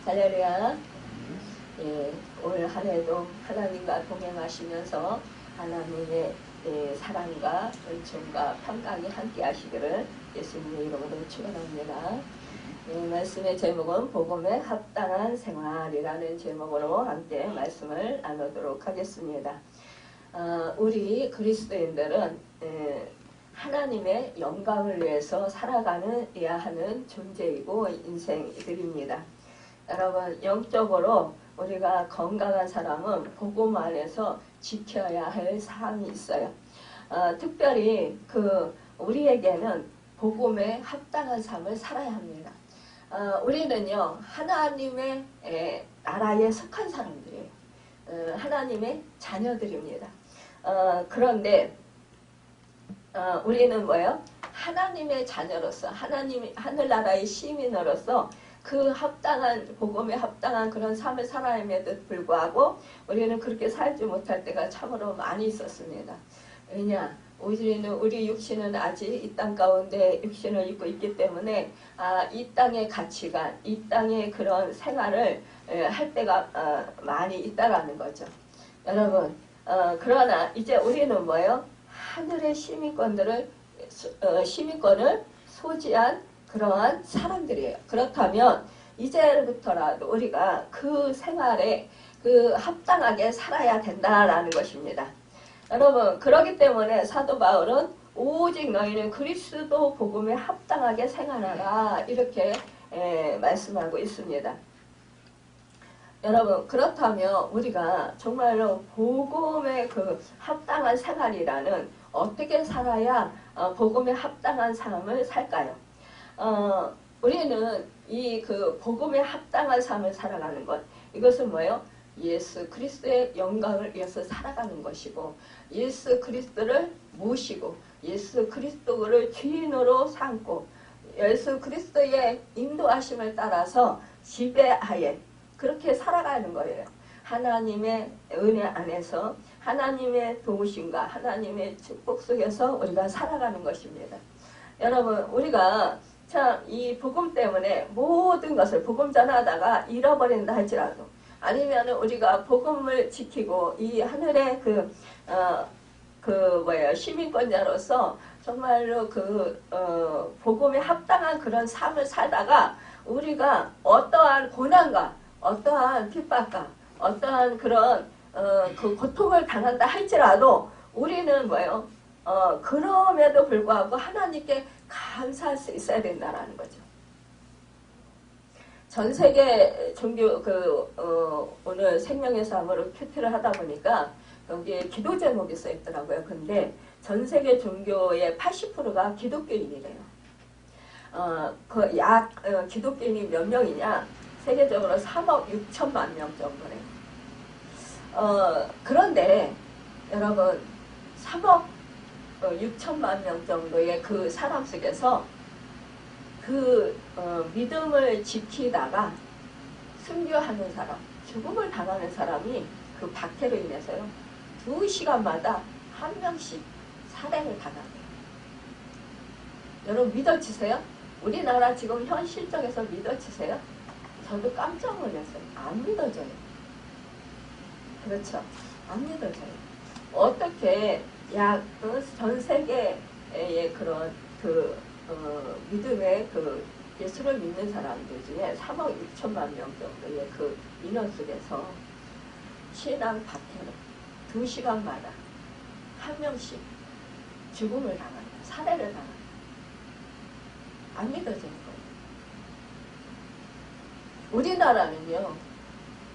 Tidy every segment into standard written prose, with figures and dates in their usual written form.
할렐루야. 예, 올 한 해도 하나님과 동행하시면서 하나님의 사랑과 은총과 평강이 함께 하시기를 예수님의 이름으로 축원합니다. 말씀의 제목은 복음에 합당한 생활이라는 제목으로 함께 말씀을 나누도록 하겠습니다. 우리 그리스도인들은 하나님의 영광을 위해서 살아가야 하는 존재이고 인생들입니다. 여러분, 영적으로 우리가 건강한 사람은 복음 안에서 지켜야 할 사항이 있어요. 특별히 우리에게는 복음에 합당한 삶을 살아야 합니다. 우리는요, 하나님의 나라에 속한 사람들이에요. 하나님의 자녀들입니다. 그런데 우리는 뭐예요? 하나님의 자녀로서, 하늘나라의 시민으로서 그 복음에 합당한 그런 삶을 살아야임에도 불구하고 우리는 그렇게 살지 못할 때가 참으로 많이 있었습니다. 왜냐? 우리 육신은 아직 이 땅 가운데 육신을 입고 있기 때문에 이 땅의 가치관, 이 땅의 그런 생활을 할 때가 많이 있다라는 거죠. 여러분, 그러나 이제 우리는 뭐예요? 하늘의 시민권을 소지한 그러한 사람들이에요. 그렇다면 이제부터라도 우리가 그 생활에 합당하게 살아야 된다라는 것입니다. 여러분, 그렇기 때문에 사도 바울은 오직 너희는 그리스도 복음에 합당하게 생활하라 이렇게 말씀하고 있습니다. 여러분, 그렇다면 우리가 정말로 복음에 합당한 생활이라는 어떻게 살아야 복음에 합당한 삶을 살까요? 우리는 이 복음에 합당한 삶을 살아가는 것, 이것은 뭐예요? 예수 그리스도의 영광을 위해서 살아가는 것이고, 예수 그리스도를 모시고, 예수 그리스도를 주인으로 삼고, 예수 그리스도의 인도하심을 따라서 지배하에 그렇게 살아가는 거예요. 하나님의 은혜 안에서 하나님의 도우심과 하나님의 축복 속에서 우리가 살아가는 것입니다. 여러분, 우리가 참 이 복음 때문에 모든 것을 복음 전하다가 잃어버린다 할지라도, 아니면 우리가 복음을 지키고 이 하늘의 시민권자로서 정말로 복음에 합당한 그런 삶을 살다가 우리가 어떠한 고난과 어떠한 핍박과 어떠한 그런 고통을 당한다 할지라도 우리는 뭐예요? 그럼에도 불구하고 하나님께 감사할 수 있어야 된다라는 거죠. 전 세계 종교 오늘 생명의 삶으로 큐티를 하다 보니까 여기에 기도 제목이 써 있더라고요. 근데 전 세계 종교의 80%가 기독교인이래요. 기독교인이 몇 명이냐? 세계적으로 3억 6천만 명 정도래요. 그런데 여러분, 3억 6천만 명 정도의 그 사람 속에서 믿음을 지키다가 순교하는 사람, 죽음을 당하는 사람이 그 박해로 인해서요, 2시간마다 한 명씩 살해를 당합니다. 여러분, 믿어지세요? 우리나라 지금 현 실정에서 믿어지세요? 저도 깜짝 놀랐어요. 안 믿어져요. 그렇죠? 안 믿어져요. 어떻게 전 세계의 그런 믿음의 예수를 믿는 사람들 중에 3억 6천만 명 정도의 인원 속에서 신앙 박해로 2시간마다 한 명씩 죽음을 당한다. 살해를 당한다. 안 믿어지는 거예요. 우리나라는요,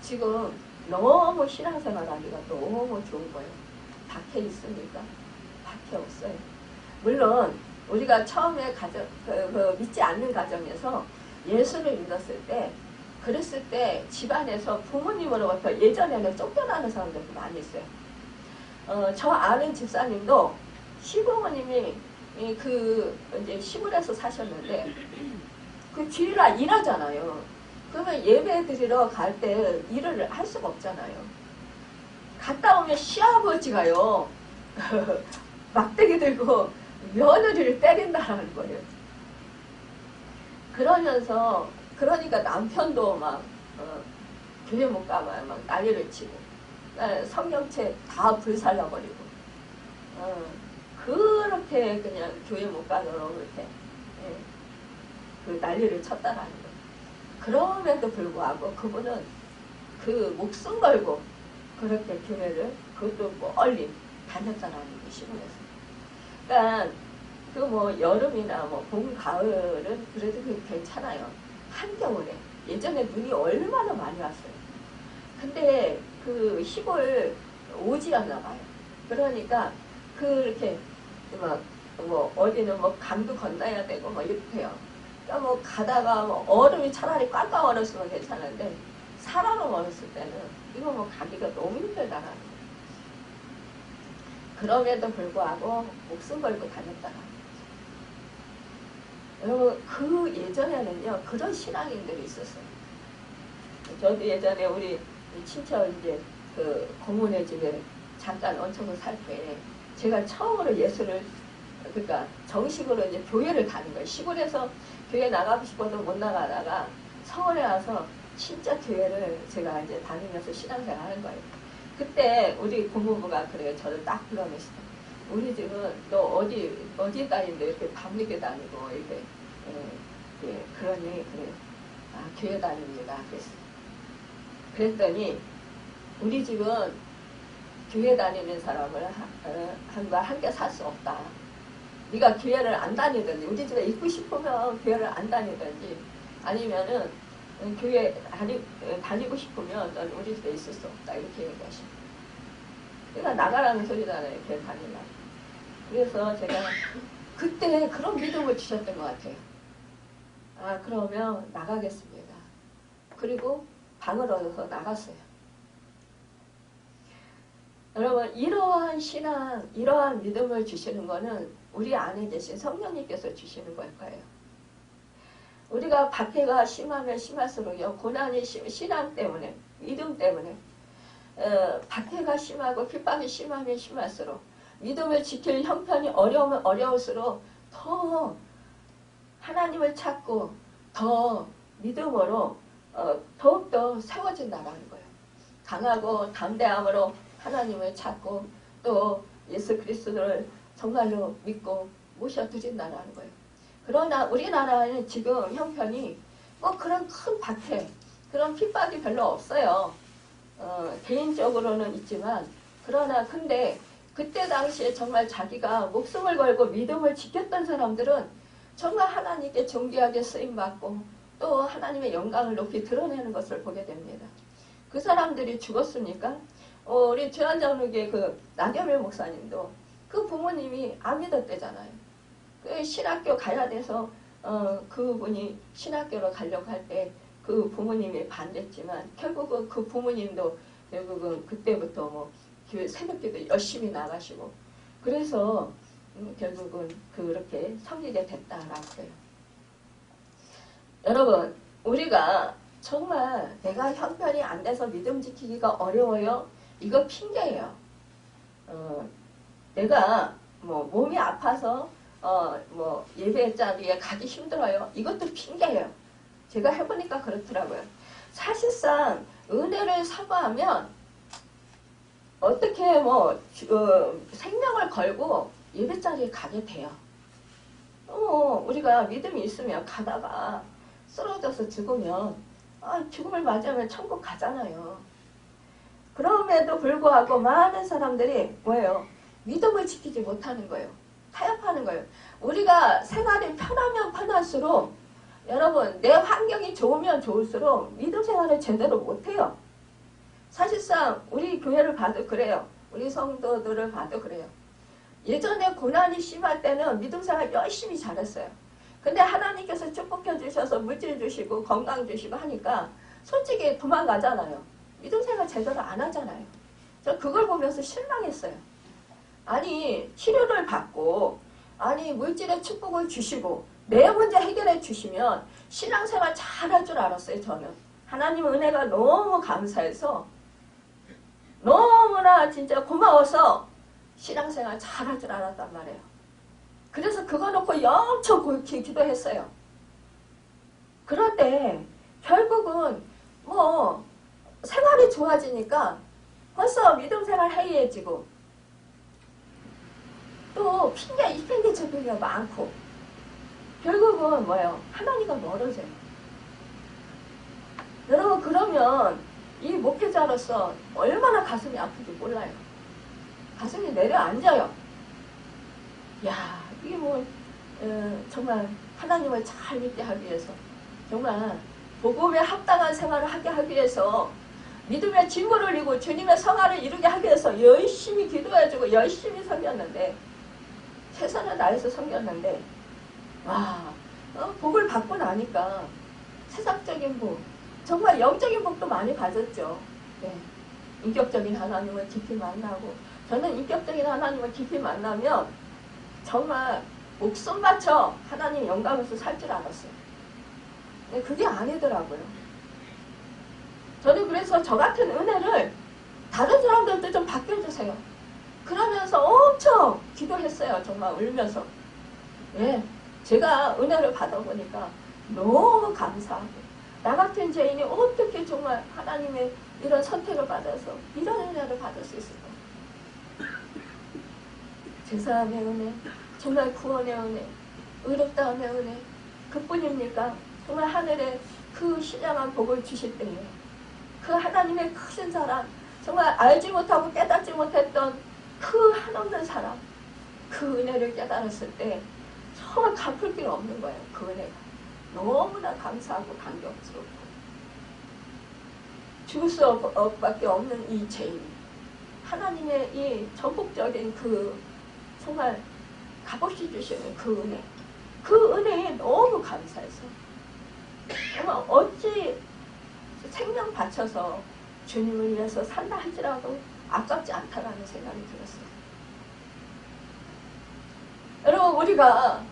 지금 너무 신앙생활하기가 너무 좋은 거예요. 박해 있습니까? 박해 없어요. 물론 우리가 처음에 믿지 않는 가정에서 예수를 믿었을 때, 그랬을 때 집안에서 부모님으로부터 예전에는 쫓겨나는 사람들도 많이 있어요. 저 아는 집사님도 시부모님이 이제 시골에서 사셨는데 주일날 일하잖아요. 그러면 예배 드리러 갈 때 일을 할 수가 없잖아요. 갔다 오면 시아버지가요 막대기 들고 며느리를 때린다라는 거예요. 그러니까 남편도 막 교회 못 가면 막 난리를 치고 성경책 다 불살라버리고 그렇게 그냥 교회 못 가도록 그렇게 그 난리를 쳤다라는 거예요. 그럼에도 불구하고 그분은 그 목숨 걸고 그렇게 교회를 그것도 멀리 다녔다라는 게 시골에서. 그러니까 그 뭐 여름이나 뭐 봄, 가을은 그래도 괜찮아요. 한겨울에 예전에 눈이 얼마나 많이 왔어요. 근데 그 시골 오지 않나 봐요. 그러니까 그렇게 막 뭐 어디는 뭐 강도 건너야 되고 뭐 이렇게요. 그러니까 뭐 가다가 뭐 얼음이 차라리 꽝꽝 얼었으면 괜찮은데 사람은 얼었을 때는 이거 뭐 가기가 너무 힘들다라는 거예요. 그럼에도 불구하고 목숨 걸고 다녔다라는 거죠. 여러분 그 예전에는요 그런 신앙인들이 있었어요. 저도 예전에 우리 친척 이제 그 고모네 집에 잠깐 얹혀서 살 때 제가 처음으로 예수를 그러니까 정식으로 이제 교회를 가는 거예요. 시골에서 교회 나가고 싶어도 못 나가다가 서울에 와서 진짜 교회를 제가 이제 다니면서 신앙생활 하는 거예요. 그때 우리 고모부가 그래요. 저를 딱 불러내시다. 우리 집은 너 어디 다니는데 이렇게 밤늦게 다니고 이렇게 그러니 그래. 아 교회 다닙니다. 그랬어요. 그랬더니 우리 집은 교회 다니는 사람을 한과 함께 살 수 없다. 네가 교회를 안 다니든지 우리 집에 있고 싶으면 교회를 안 다니든지 아니면은 교회 다니고 싶으면 넌 우리 집에 있을 수 없다. 이렇게 얘기하십니다. 그러니까 나가라는 소리잖아요. 교회 다니려고. 그래서 제가 그때 그런 믿음을 주셨던 것 같아요. 아 그러면 나가겠습니다. 그리고 방을 얻어서 나갔어요. 여러분 이러한 신앙, 이러한 믿음을 주시는 거는 우리 안에 계신 성령님께서 주시는 걸 거예요. 우리가 박해가 심하면 심할수록요. 고난이 신앙 때문에, 믿음 때문에 박해가 심하고 핍박이 심하면 심할수록 믿음을 지킬 형편이 어려우면 어려울수록 더 하나님을 찾고 더 믿음으로 더욱더 세워진다는 거예요. 강하고 담대함으로 하나님을 찾고 또 예수 그리스도를 정말로 믿고 모셔드린다는 거예요. 그러나 우리나라는 지금 형편이 뭐 그런 큰 박해, 그런 핍박이 별로 없어요. 개인적으로는 있지만 그러나 근데 그때 당시에 정말 자기가 목숨을 걸고 믿음을 지켰던 사람들은 정말 하나님께 존귀하게 쓰임받고 또 하나님의 영광을 높이 드러내는 것을 보게 됩니다. 그 사람들이 죽었으니까 우리 주한장로교회 그 나경일 목사님도 그 부모님이 안 믿었대잖아요. 그 신학교 가야 돼서 그분이 신학교로 가려고 할 때 그 부모님이 반대했지만 결국은 그 부모님도 결국은 그때부터 뭐 새벽기도 열심히 나가시고 그래서 결국은 그렇게 섬기게 됐다라고 해요. 여러분 우리가 정말 내가 형편이 안 돼서 믿음 지키기가 어려워요. 이거 핑계예요. 내가 뭐 몸이 아파서 뭐 예배 자리에 가기 힘들어요. 이것도 핑계예요. 제가 해보니까 그렇더라고요. 사실상 은혜를 사모하면 어떻게 뭐 생명을 걸고 예배 자리에 가게 돼요. 우리가 믿음이 있으면 가다가 쓰러져서 죽으면 죽음을 맞이하면 천국 가잖아요. 그럼에도 불구하고 많은 사람들이 뭐예요? 믿음을 지키지 못하는 거예요. 타협하는 거예요. 우리가 생활이 편하면 편할수록 여러분 내 환경이 좋으면 좋을수록 믿음 생활을 제대로 못해요. 사실상 우리 교회를 봐도 그래요. 우리 성도들을 봐도 그래요. 예전에 고난이 심할 때는 믿음 생활 열심히 잘했어요. 근데 하나님께서 축복해 주셔서 물질 주시고 건강 주시고 하니까 솔직히 도망가잖아요. 믿음 생활 제대로 안 하잖아요. 저 그걸 보면서 실망했어요. 아니 치료를 받고 아니 물질의 축복을 주시고 내 문제 해결해 주시면 신앙생활 잘할 줄 알았어요. 저는 하나님 은혜가 너무 감사해서 너무나 진짜 고마워서 신앙생활 잘할 줄 알았단 말이에요. 그래서 그거 놓고 엄청 기도했어요. 그런데 결국은 뭐 생활이 좋아지니까 벌써 믿음 생활 해이해지고 또 이 핑계 저 핑계가 많고 결국은 뭐예요? 하나님과 멀어져요. 여러분 그러면 이 목회자로서 얼마나 가슴이 아픈지 몰라요. 가슴이 내려앉아요. 야, 이게 뭐 정말 하나님을 잘 믿게 하기 위해서 정말 복음에 합당한 생활을 하게 하기 위해서 믿음의 짐을 흘리고 주님의 성화를 이루게 하기 위해서 열심히 기도해주고 열심히 섬겼는데 최선을 다해서 섬겼는데 와 복을 받고 나니까 세상적인 복 정말 영적인 복도 많이 받았죠. 네. 인격적인 하나님을 깊이 만나고 저는 인격적인 하나님을 깊이 만나면 정말 목숨 바쳐 하나님 영광에서 살 줄 알았어요. 근데 그게 아니더라고요. 저는 그래서 저 같은 은혜를 다른 사람들도 좀 바뀌어주세요. 그러면서 엄청 기도했어요. 정말 울면서. 예, 제가 은혜를 받아보니까 너무 감사하고 나 같은 죄인이 어떻게 정말 하나님의 이런 선택을 받아서 이런 은혜를 받을 수 있을까? 제사함의 은혜, 정말 구원의 은혜, 의롭다함의 은혜 그뿐입니까? 정말 하늘에 그 신령한 복을 주실 때에 그 하나님의 크신 사랑 정말 알지 못하고 깨닫지 못했던 그 한없는 사랑 그 은혜를 깨달았을 때 정말 갚을 길 없는 거예요. 그 은혜가 너무나 감사하고 감격스럽고 죽을 수밖에 없는 이 죄인 하나님의 이 전폭적인 그 정말 값없이 주시는 그 은혜 그 은혜에 너무 감사해서 정말 어찌 생명 바쳐서 주님을 위해서 산다 할지라도 아깝지 않다라는 생각이 들었어요. 여러분 우리가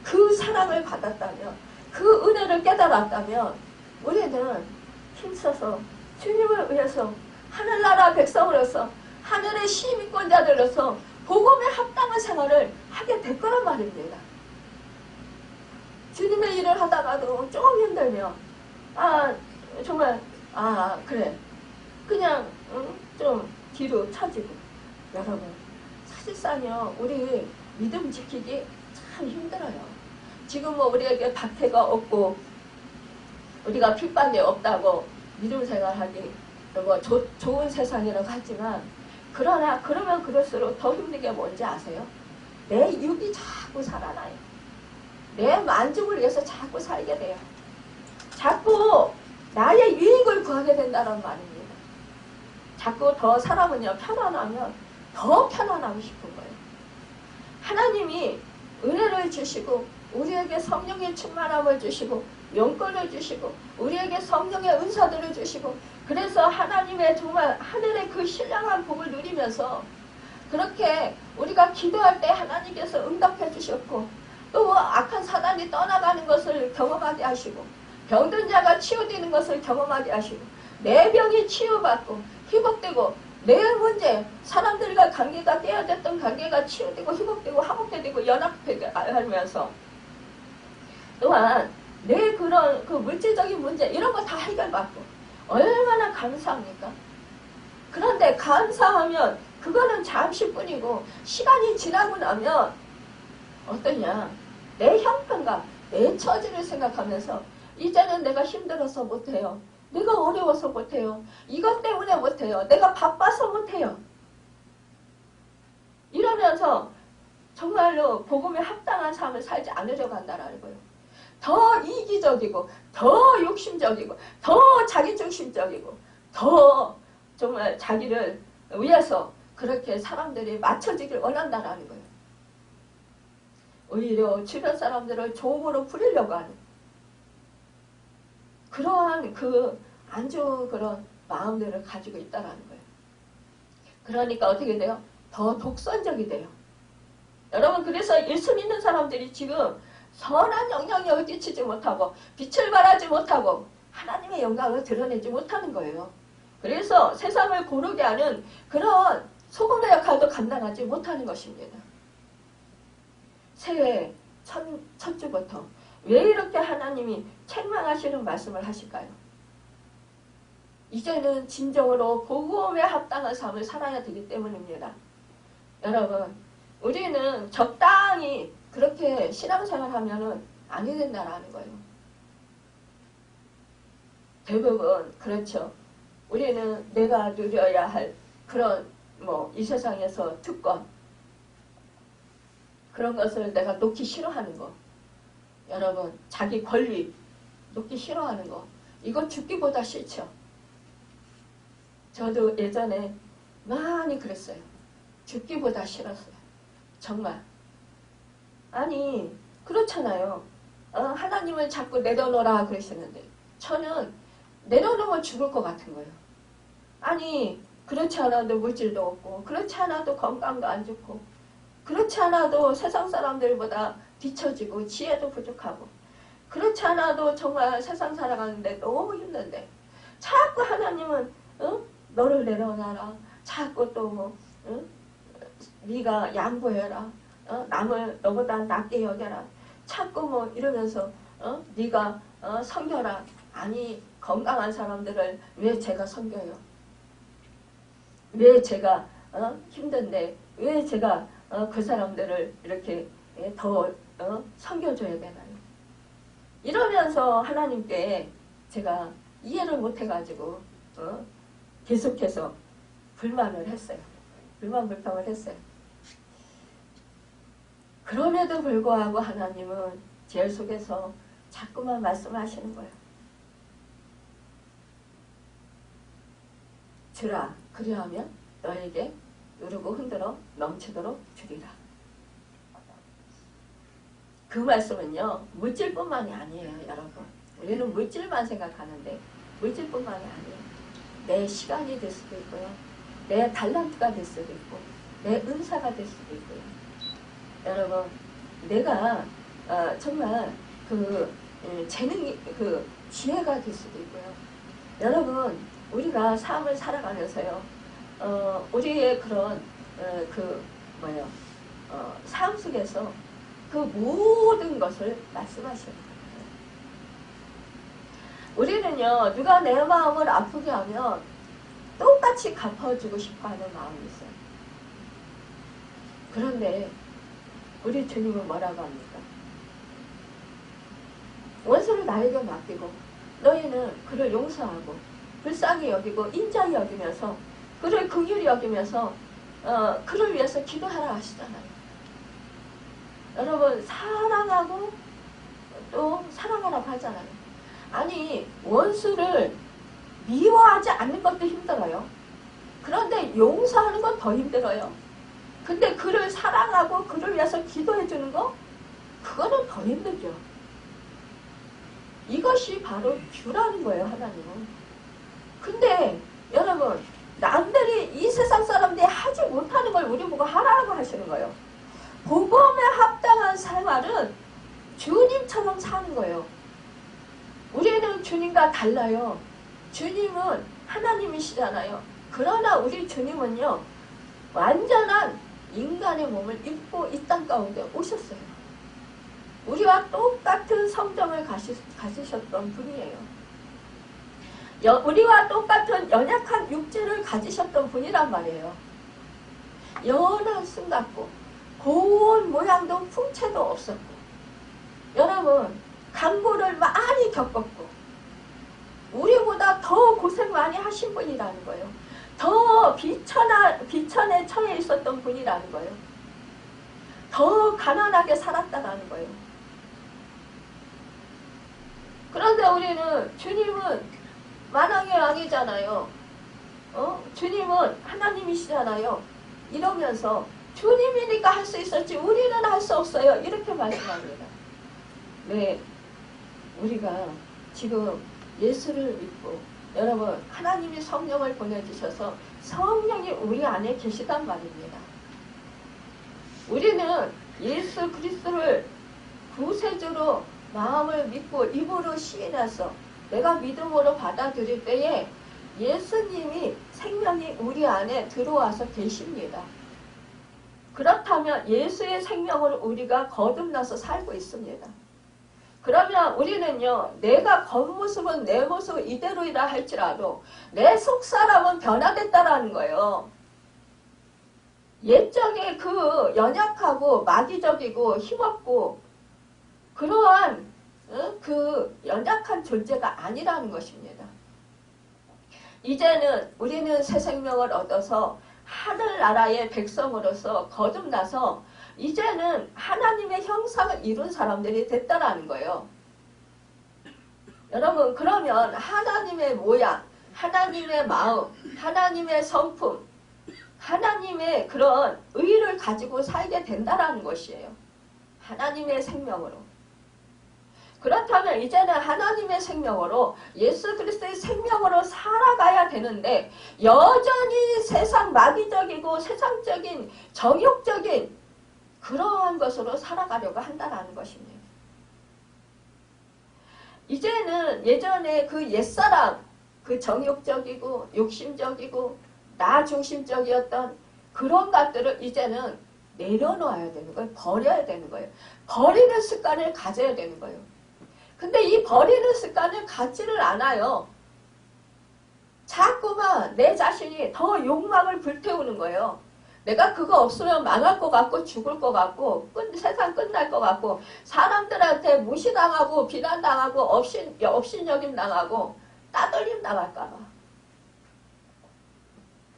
그 사랑을 받았다면 그 은혜를 깨달았다면 우리는 힘써서 주님을 위해서 하늘나라 백성으로서 하늘의 시민권자들로서 복음에 합당한 생활을 하게 될 거란 말입니다. 주님의 일을 하다가도 조금 힘들면 정말 그래 그냥 좀 뒤로 처지고 여러분 사실상요 우리 믿음 지키기 참 힘들어요. 지금 뭐 우리에게 박해가 없고 우리가 핍박이 없다고 믿음 생활하기 뭐 좋은 세상이라고 하지만 그러면 그럴수록 더 힘든 게 뭔지 아세요? 내 육이 자꾸 살아나요. 내 만족을 위해서 자꾸 살게 돼요. 자꾸 나의 유익을 구하게 된다는 말입니다. 자꾸 더 사람은요 편안하면 더 편안하고 싶은 거예요. 하나님이 은혜를 주시고 우리에게 성령의 충만함을 주시고 영권을 주시고 우리에게 성령의 은사들을 주시고 그래서 하나님의 정말 하늘의 그 신령한 복을 누리면서 그렇게 우리가 기도할 때 하나님께서 응답해 주셨고 또 악한 사단이 떠나가는 것을 경험하게 하시고 병든 자가 치유되는 것을 경험하게 하시고 내 병이 치유받고 회복되고 내 문제 사람들과 관계가 깨어졌던 관계가 치유되고 회복되고 화목되고 연합되게 하면서 또한 내 그런 그 물질적인 문제 이런 거 다 해결받고 얼마나 감사합니까? 그런데 감사하면 그거는 잠시뿐이고 시간이 지나고 나면 어떠냐? 내 형편과 내 처지를 생각하면서 이제는 내가 힘들어서 못해요. 내가 어려워서 못해요. 이것 때문에 못해요. 내가 바빠서 못해요. 이러면서 정말로 복음에 합당한 삶을 살지 않으려고 한다는 거예요. 더 이기적이고 더 욕심적이고 더 자기중심적이고 더 정말 자기를 위해서 그렇게 사람들이 맞춰지길 원한다는 거예요. 오히려 주변 사람들을 조음으로 부리려고 하는 그러한 그 안 좋은 그런 마음들을 가지고 있다는 거예요. 그러니까 어떻게 돼요? 더 독선적이 돼요. 여러분 그래서 예수 믿는 사람들이 지금 선한 영향력을 끼치지 못하고 빛을 발하지 못하고 하나님의 영광을 드러내지 못하는 거예요. 그래서 세상을 고르게 하는 그런 소금의 역할도 감당하지 못하는 것입니다. 새해 첫 주부터 왜 이렇게 하나님이 책망하시는 말씀을 하실까요? 이제는 진정으로 복음에 합당한 삶을 살아야 되기 때문입니다. 여러분, 우리는 적당히 그렇게 신앙생활 하면은 아니 된다라는 거예요. 대부분 그렇죠. 우리는 내가 누려야 할 그런 이 세상에서 특권 그런 것을 내가 놓기 싫어하는 거. 여러분, 자기 권리 놓기 싫어하는 거. 이거 죽기보다 싫죠. 저도 예전에 많이 그랬어요. 죽기보다 싫었어요. 정말. 아니 그렇잖아요. 하나님을 자꾸 내려놓으라 그러시는데 저는 내려놓으면 죽을 것 같은 거예요. 아니 그렇지 않아도 물질도 없고 그렇지 않아도 건강도 안 좋고 그렇지 않아도 세상 사람들보다 뒤처지고 지혜도 부족하고 그렇지 않아도 정말 세상 살아가는데 너무 힘든데 자꾸 하나님은 너를 내려놔라. 자꾸 또 네가 양보해라. 남을 너보다 낮게 여겨라. 자꾸 이러면서 네가 섬겨라. 아니 건강한 사람들을 왜 제가 섬겨요? 왜 제가 힘든데 왜 제가 그 사람들을 이렇게 더 섬겨줘야 되나요? 이러면서 하나님께 제가 이해를 못해가지고 계속해서 불만을 했어요. 불평을 했어요. 그럼에도 불구하고 하나님은 제 속에서 자꾸만 말씀하시는 거예요. 주라, 그리하면 너에게 누르고 흔들어 넘치도록 주리라. 그 말씀은요, 물질뿐만이 아니에요, 여러분. 우리는 물질만 생각하는데 물질뿐만이 아니에요. 내 시간이 될 수도 있고요. 내 달란트가 될 수도 있고 내 은사가 될 수도 있고요. 여러분, 내가 정말 재능이 지혜가 될 수도 있고요. 여러분, 우리가 삶을 살아가면서요, 우리의 그런 삶 속에서 그 모든 것을 말씀하시는 거예요. 우리는요, 누가 내 마음을 아프게 하면 똑같이 갚아주고 싶어하는 마음이 있어요. 그런데 우리 주님은 뭐라고 합니까? 원수를 나에게 맡기고 너희는 그를 용서하고 불쌍히 여기고 인자히 여기면서 그를 긍휼히 여기면서 그를 위해서 기도하라 하시잖아요. 여러분, 사랑하고 또 사랑하라고 하잖아요. 아니 원수를 미워하지 않는 것도 힘들어요. 그런데 용서하는 건 더 힘들어요. 근데 그를 사랑하고 그를 위해서 기도해 주는 거? 그거는 더 힘들죠. 이것이 바로 주라는 거예요, 하나님은. 근데 여러분, 남들이 이 세상 사람들이 하지 못하는 걸 우리 보고 하라고 하시는 거예요. 복음에 합당한 생활은 주님처럼 사는 거예요. 우리는 주님과 달라요. 주님은 하나님이시잖아요. 그러나 우리 주님은요, 완전한 인간의 몸을 입고 이 땅 가운데 오셨어요. 우리와 똑같은 성정을 가지셨던 분이에요. 우리와 똑같은 연약한 육체를 가지셨던 분이란 말이에요. 연한 숨 같고 고운 모양도 풍채도 없었고, 여러분, 강고를 많이 겪었고 우리보다 더 고생 많이 하신 분이라는 거예요. 더 비천에 처해 있었던 분이라는 거예요. 더 가난하게 살았다라는 거예요. 그런데 우리는 주님은 만왕의 왕이잖아요. 주님은 하나님이시잖아요. 이러면서 주님이니까 할 수 있었지 우리는 할 수 없어요. 이렇게 말씀합니다. 네, 우리가 지금 예수를 믿고 여러분, 하나님이 성령을 보내주셔서 성령이 우리 안에 계시단 말입니다. 우리는 예수 그리스도를 구세주로 마음을 믿고 입으로 시인해서 내가 믿음으로 받아들일 때에 예수님이 생명이 우리 안에 들어와서 계십니다. 그렇다면 예수의 생명으로 우리가 거듭나서 살고 있습니다. 그러면 우리는요, 내가 겉모습은 내 모습 이대로이라 할지라도 내 속사람은 변화됐다라는 거예요. 옛적에 그 연약하고 마귀적이고 힘없고 그러한 그 연약한 존재가 아니라는 것입니다. 이제는 우리는 새 생명을 얻어서 하늘나라의 백성으로서 거듭나서 이제는 하나님의 형상을 이룬 사람들이 됐다라는 거예요. 여러분, 그러면 하나님의 모양, 하나님의 마음, 하나님의 성품, 하나님의 그런 의를 가지고 살게 된다라는 것이에요. 하나님의 생명으로. 그렇다면 이제는 하나님의 생명으로 예수 그리스도의 생명으로 살아가야 되는데 여전히 세상 마귀적이고 세상적인 정욕적인 그러한 것으로 살아가려고 한다는 것입니다. 이제는 예전에 그 옛사람, 그 정욕적이고 욕심적이고 나 중심적이었던 그런 것들을 이제는 내려놓아야 되는 거예요. 버려야 되는 거예요. 버리는 습관을 가져야 되는 거예요. 근데 이 버리는 습관을 갖지를 않아요. 자꾸만 내 자신이 더 욕망을 불태우는 거예요. 내가 그거 없으면 망할 것 같고 죽을 것 같고 세상 끝날 것 같고 사람들한테 무시당하고 비난당하고 업신여김 당하고 따돌림 당할까 봐.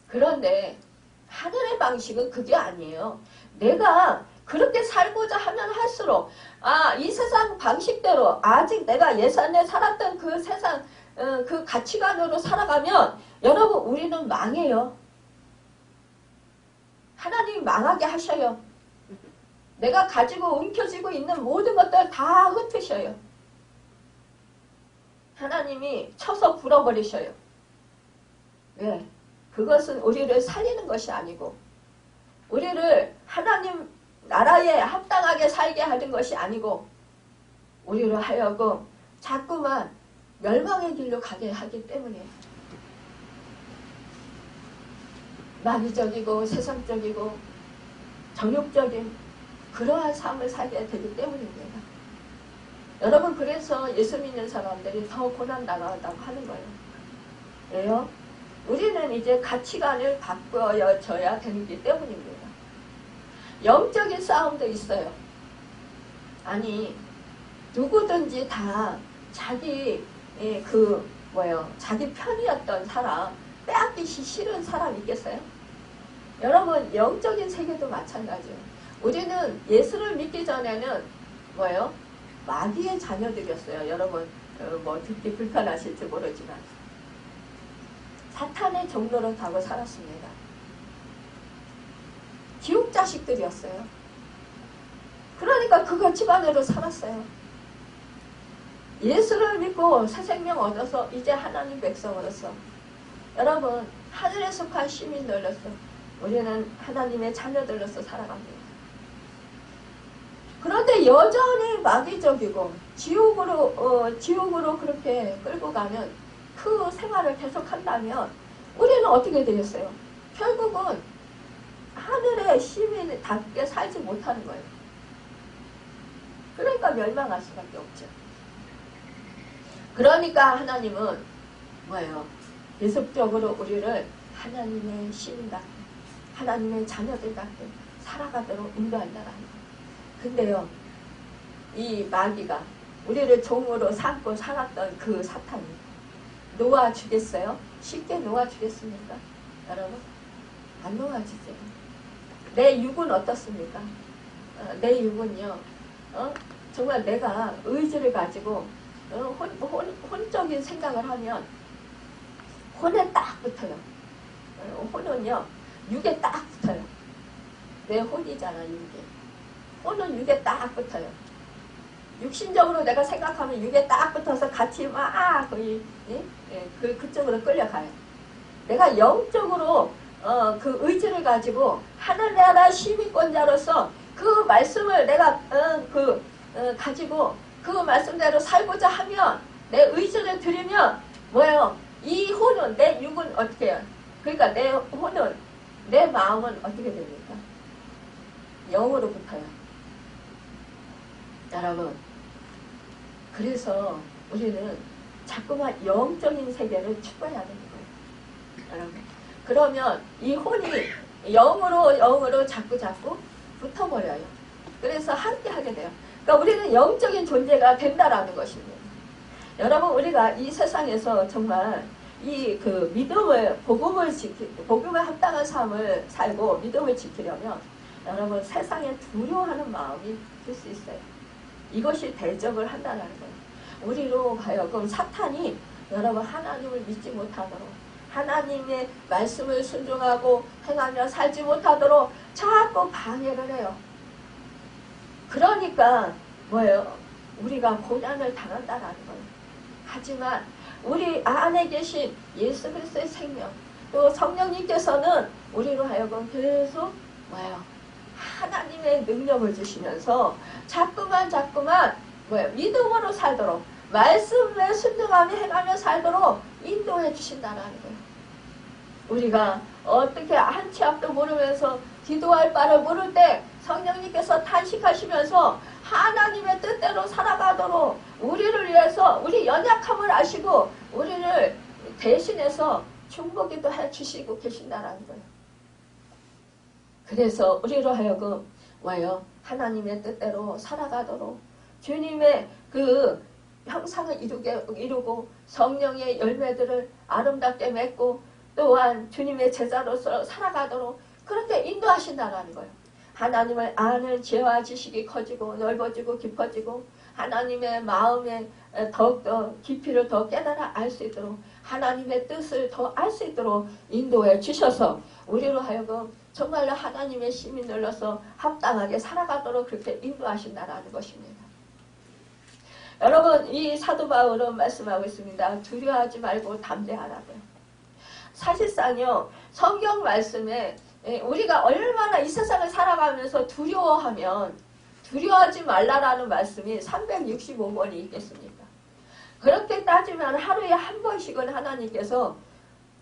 그런데 하늘의 방식은 그게 아니에요. 내가 그렇게 살고자 하면 할수록 이 세상 방식대로 아직 내가 예전에 살았던 그 세상 그 가치관으로 살아가면 여러분 우리는 망해요. 하나님이 망하게 하셔요. 내가 가지고 움켜쥐고 있는 모든 것들 다 흩으셔요. 하나님이 쳐서 불어버리셔요. 왜? 그것은 우리를 살리는 것이 아니고 우리를 하나님 나라에 합당하게 살게 하는 것이 아니고 우리를 하여금 자꾸만 멸망의 길로 가게 하기 때문에 마귀적이고 세상적이고 정욕적인 그러한 삶을 살게 되기 때문입니다. 여러분 그래서 예수 믿는 사람들이 더 고난당한다고 하는 거예요. 왜요? 우리는 이제 가치관을 바꿔줘야 되기 때문입니다. 영적인 싸움도 있어요. 아니 누구든지 다 자기 자기 편이었던 사람 빼앗기기 싫은 사람 있겠어요? 여러분 영적인 세계도 마찬가지예요. 우리는 예수를 믿기 전에는 마귀의 자녀들이었어요. 여러분 듣기 불편하실지 모르지만 사탄의 종로를 타고 살았습니다. 지옥 자식들이었어요. 그러니까 그 가치관으로 살았어요. 예수를 믿고 새 생명 얻어서 이제 하나님 백성으로서 여러분 하늘에 속한 시민들로서 우리는 하나님의 자녀들로서 살아갑니다. 그런데 여전히 마귀적이고 지옥으로 그렇게 끌고 가면 그 생활을 계속한다면 우리는 어떻게 되겠어요? 결국은 하늘의 시민답게 살지 못하는 거예요. 그러니까 멸망할 수밖에 없죠. 그러니까 하나님은 계속적으로 우리를 하나님의 시민답게 하나님의 자녀들답게 살아가도록 인도한다는 거예요. 근데요, 이 마귀가 우리를 종으로 삼고 살았던 그 사탄이 놓아주겠어요? 쉽게 놓아주겠습니까? 여러분? 안 놓아주죠. 내 육은 어떻습니까? 내 육은요, 정말 내가 의지를 가지고 혼적인 생각을 하면 혼에 딱 붙어요. 혼은요, 육에 딱 붙어요. 내 혼이잖아, 육에. 혼은 육에 딱 붙어요. 육신적으로 내가 생각하면 육에 딱 붙어서 같이 거의 그쪽으로 끌려가요. 내가 영적으로 그 의지를 가지고 하늘나라 시민권자로서 그 말씀을 내가 가지고 그 말씀대로 살고자 하면 내 의지를 들이면 이 혼은 내 육은 어떻게 해요? 그러니까 내 혼은 내 마음은 어떻게 됩니까? 영으로 붙어요. 여러분 그래서 우리는 자꾸만 영적인 세계를 추구해야 되는 거예요. 여러분. 그러면 이 혼이 영으로 자꾸 붙어버려요. 그래서 함께 하게 돼요. 그러니까 우리는 영적인 존재가 된다라는 것입니다. 여러분, 우리가 이 세상에서 정말 이 그 믿음을, 복음에 합당한 삶을 살고 믿음을 지키려면 여러분 세상에 두려워하는 마음이 들 수 있어요. 이것이 대적을 한다는 거예요. 우리로 하여금 사탄이 여러분 하나님을 믿지 못하도록, 하나님의 말씀을 순종하고 행하며 살지 못하도록 자꾸 방해를 해요. 그러니까 뭐예요? 우리가 고난을 당한다라는 거예요. 하지만 우리 안에 계신 예수 그리스도의 생명, 또 성령님께서는 우리로 하여금 계속 뭐예요? 하나님의 능력을 주시면서 자꾸만 뭐예요? 믿음으로 살도록, 말씀에 순종하며 행하며 살도록 인도해 주신다는 거예요. 우리가 어떻게 한 치 앞도 모르면서 기도할 바를 모를 때 성령님께서 탄식하시면서 하나님의 뜻대로 살아가도록 우리를 위해서 우리 연약함을 아시고 우리를 대신해서 중보기도 해주시고 계신다는 거예요. 그래서 우리로 하여금 와요. 하나님의 뜻대로 살아가도록 주님의 그 형상을 이루고 성령의 열매들을 아름답게 맺고 또한 주님의 제자로서 살아가도록 그렇게 인도하신다는 거예요. 하나님을 아는 지혜와 지식이 커지고 넓어지고 깊어지고 하나님의 마음에 더욱더 깊이를 더 깨달아 알 수 있도록 하나님의 뜻을 더 알 수 있도록 인도해 주셔서 우리로 하여금 정말로 하나님의 심이 눌러서 합당하게 살아가도록 그렇게 인도하신다는 것입니다. 여러분, 이 사도 바울은 말씀하고 있습니다. 두려워하지 말고 담대하라고요. 사실상요, 성경 말씀에 우리가 얼마나 이 세상을 살아가면서 두려워하지 말라라는 말씀이 365번이 있겠습니까? 그렇게 따지면 하루에 한 번씩은 하나님께서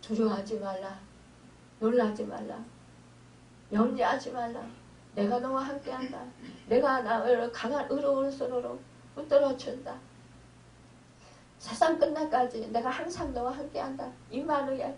두려워하지 말라, 놀라지 말라, 염려하지 말라, 내가 너와 함께한다, 내가 나를 강한 의로운 손으로 붙들어준다, 세상 끝날까지 내가 항상 너와 함께한다, 임마누엘,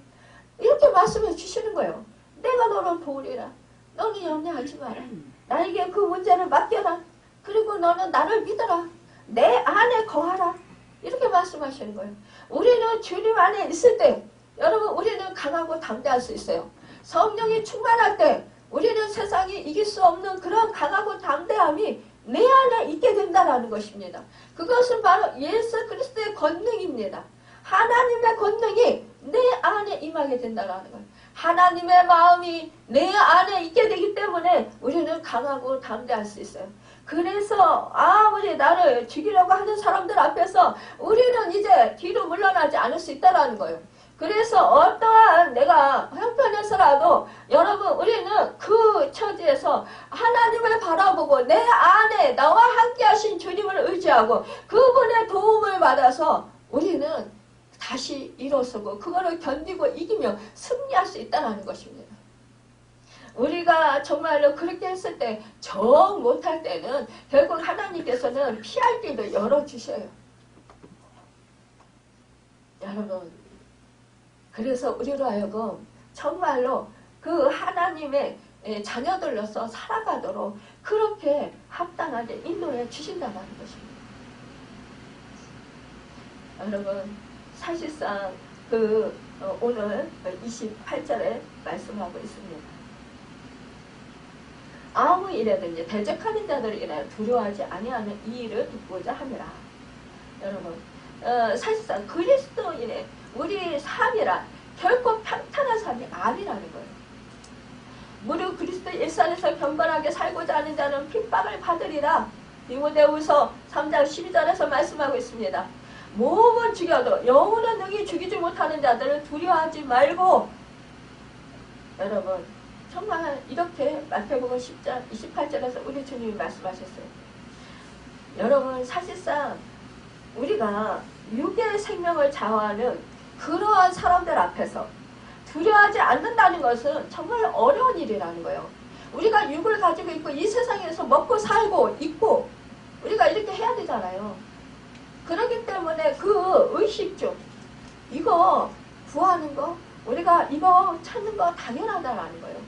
이렇게 말씀해 주시는 거예요. 내가 너를 도우리라, 너는 염려하지 마라, 나에게 그 문제를 맡겨라, 그리고 너는 나를 믿어라, 내 안에 거하라, 이렇게 말씀하시는 거예요. 우리는 주님 안에 있을 때 여러분 우리는 강하고 담대할 수 있어요. 성령이 충만할 때 우리는 세상이 이길 수 없는 그런 강하고 담대함이 내 안에 있게 된다는 것입니다. 그것은 바로 예수 그리스도의 권능입니다. 하나님의 권능이 내 안에 임하게 된다는 거예요. 하나님의 마음이 내 안에 있게 되기 때문에 우리는 강하고 담대할 수 있어요. 그래서 아무리 나를 죽이려고 하는 사람들 앞에서 우리는 이제 뒤로 물러나지 않을 수 있다는 거예요. 그래서 어떠한 내가 형편에서라도 여러분 우리는 그 처지에서 하나님을 바라보고 내 안에 나와 함께 하신 주님을 의지하고 그분의 도움을 받아서 우리는 다시 일어서고 그거를 견디고 이기며 승리할 수 있다는 것입니다. 우리가 정말로 그렇게 했을 때 정 못할 때는 결국 하나님께서는 피할 길도 열어주셔요. 여러분, 그래서 우리로 하여금 정말로 그 하나님의 자녀들로서 살아가도록 그렇게 합당하게 인도해 주신다는 것입니다. 여러분, 사실상 오늘 28절에 말씀하고 있습니다. 아무 일에든지 대적하는 자들을 인하여 두려워하지 아니하는 이 일을 듣고자 함이라. 여러분, 사실상 그리스도인의 우리 삶이란 결코 평탄한 삶이 아니라는 거예요. 무릇 그리스도 일산에서 경건하게 살고자 하는 자는 핍박을 받으리라. 디모데후서 3장 12절에서 말씀하고 있습니다. 몸은 죽여도 영혼은 능히 죽이지 못하는 자들은 두려워하지 말고. 여러분, 정말 이렇게 마태복음 10장 28절에서 우리 주님이 말씀하셨어요. 여러분, 사실상 우리가 육의 생명을 좌우하는 그러한 사람들 앞에서 두려워하지 않는다는 것은 정말 어려운 일이라는 거예요. 우리가 육을 가지고 있고 이 세상에서 먹고 살고 있고 우리가 이렇게 해야 되잖아요. 그렇기 때문에 그 의식 중 이거 구하는 거 우리가 이거 찾는 거 당연하다라는 거예요.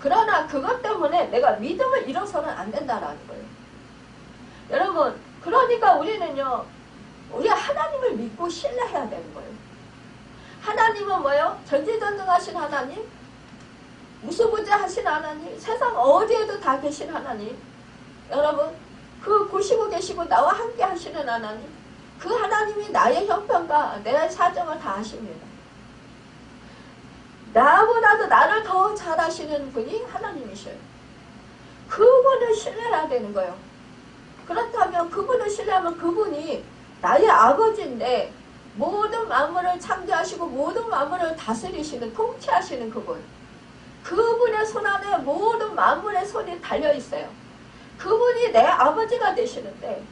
그러나 그것 때문에 내가 믿음을 잃어서는 안 된다라는 거예요. 여러분 그러니까 우리는요 우리 하나님을 믿고 신뢰해야 되는 거예요. 하나님은 뭐예요? 전지전능하신 하나님, 무소부재하신 하나님, 세상 어디에도 다 계신 하나님. 여러분 그 보시고 계시고 나와 함께 하시는 하나님, 그 하나님이 나의 형편과 내 사정을 다 아십니다. 나보다도 나를 더 잘 아시는 분이 하나님이셔요. 그분을 신뢰해야 되는 거예요. 그렇다면 그분을 신뢰하면 그분이 나의 아버지인데 모든 만물을 창조하시고 모든 만물을 다스리시는 통치하시는 그분, 그분의 손 안에 모든 만물의 손이 달려있어요. 그분이 내 아버지가 되시는데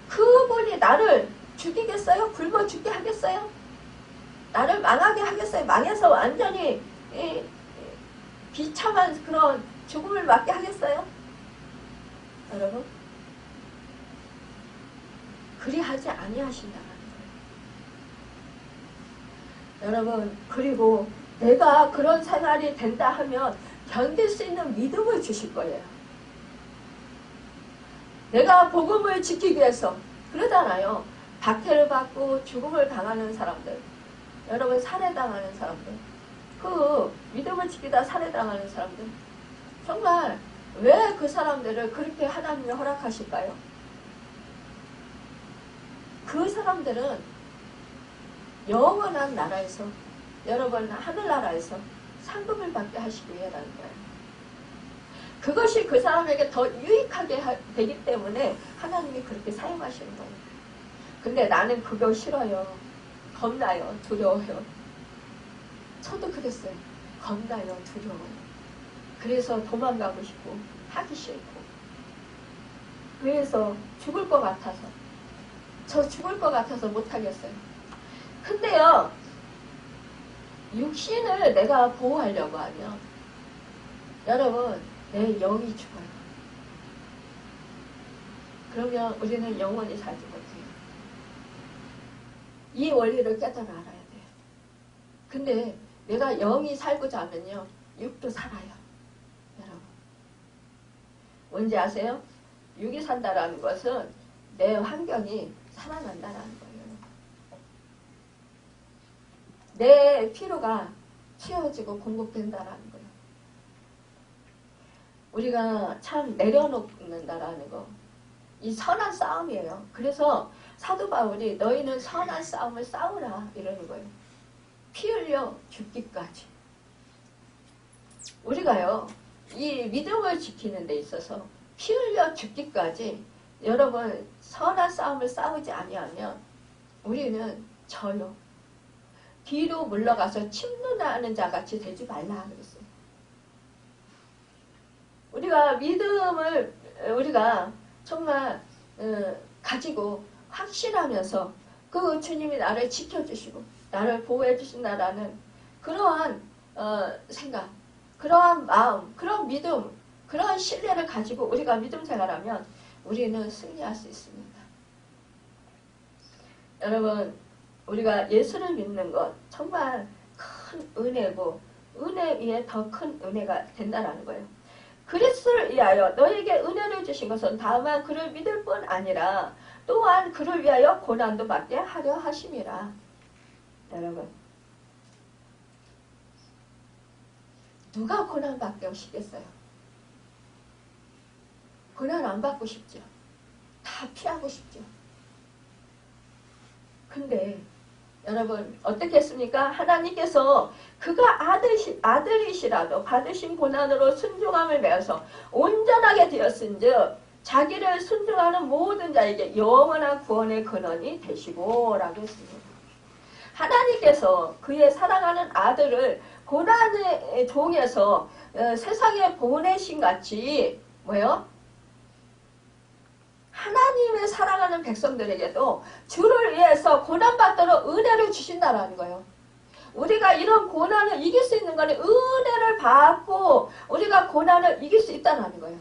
그분이 나를 죽이겠어요? 굶어 죽게 하겠어요? 나를 망하게 하겠어요? 망해서 완전히 비참한 그런 죽음을 맞게 하겠어요? 여러분 그리하지 아니하신다는 거예요. 여러분 그리고 내가 그런 생활이 된다 하면 견딜 수 있는 믿음을 주실 거예요. 내가 복음을 지키기 위해서 그러잖아요. 박해를 받고 죽음을 당하는 사람들, 여러분 살해당하는 사람들, 그 믿음을 지키다 살해당하는 사람들, 정말 왜 그 사람들을 그렇게 하나님이 허락하실까요? 그 사람들은 영원한 나라에서, 여러분 하늘나라에서 상급을 받게 하시기 위해라는 거예요. 그것이 그 사람에게 더 유익하게 되기 때문에 하나님이 그렇게 사용하시는 거예요. 근데 나는 그거 싫어요. 겁나요. 두려워요. 저도 그랬어요. 겁나요. 두려워요. 그래서 도망가고 싶고 하기 싫고 그래서 죽을 것 같아서 저 죽을 것 같아서 못하겠어요. 근데요 육신을 내가 보호하려고 하면 여러분 내 영이 죽어요. 그러면 우리는 영원히 살지 못해요. 이 원리를 깨달아 알아야 돼요. 근데 내가 영이 살고자 하면요 육도 살아요. 여러분 뭔지 아세요? 육이 산다라는 것은 내 환경이 살아난다라는 거예요. 내 필요가 채워지고 공급된다라는 거예요. 우리가 참 내려놓는다라는 거, 이 선한 싸움이에요. 그래서 사도 바울이 너희는 선한 싸움을 싸우라 이러는 거예요. 피 흘려 죽기까지. 우리가요 이 믿음을 지키는 데 있어서 피 흘려 죽기까지 여러분 선한 싸움을 싸우지 아니하면 우리는 져요. 뒤로 물러가서 침노하는 자같이 되지 말라 그랬어요. 우리가 믿음을 우리가 정말 가지고 확신하면서 그 주님이 나를 지켜주시고 나를 보호해 주신다라는 그러한 생각, 그러한 마음, 그런 믿음, 그러한 신뢰를 가지고 우리가 믿음 생활하면 우리는 승리할 수 있습니다. 여러분 우리가 예수를 믿는 것 정말 큰 은혜고 은혜 위에 더 큰 은혜가 된다는 거예요. 그리스도를 위하여 너에게 은혜를 주신 것은 다만 그를 믿을 뿐 아니라 또한 그를 위하여 고난도 받게 하려 하심이라. 여러분 누가 고난 받게 하시겠어요? 고난 안 받고 싶죠. 다 피하고 싶죠. 근데 여러분 어떻게 했습니까? 하나님께서 그가 아들이시라도 받으신 고난으로 순종함을 매어서 온전하게 되었은즉 자기를 순종하는 모든 자에게 영원한 구원의 근원이 되시고 라고 했습니다. 하나님께서 그의 사랑하는 아들을 고난의 종에서 세상에 보내신 같이 뭐요? 하나님의 사랑하는 백성들에게도 주를 위해서 고난받도록 은혜를 주신다라는 거예요. 우리가 이런 고난을 이길 수 있는 거는 은혜를 받고 우리가 고난을 이길 수 있다는 거예요.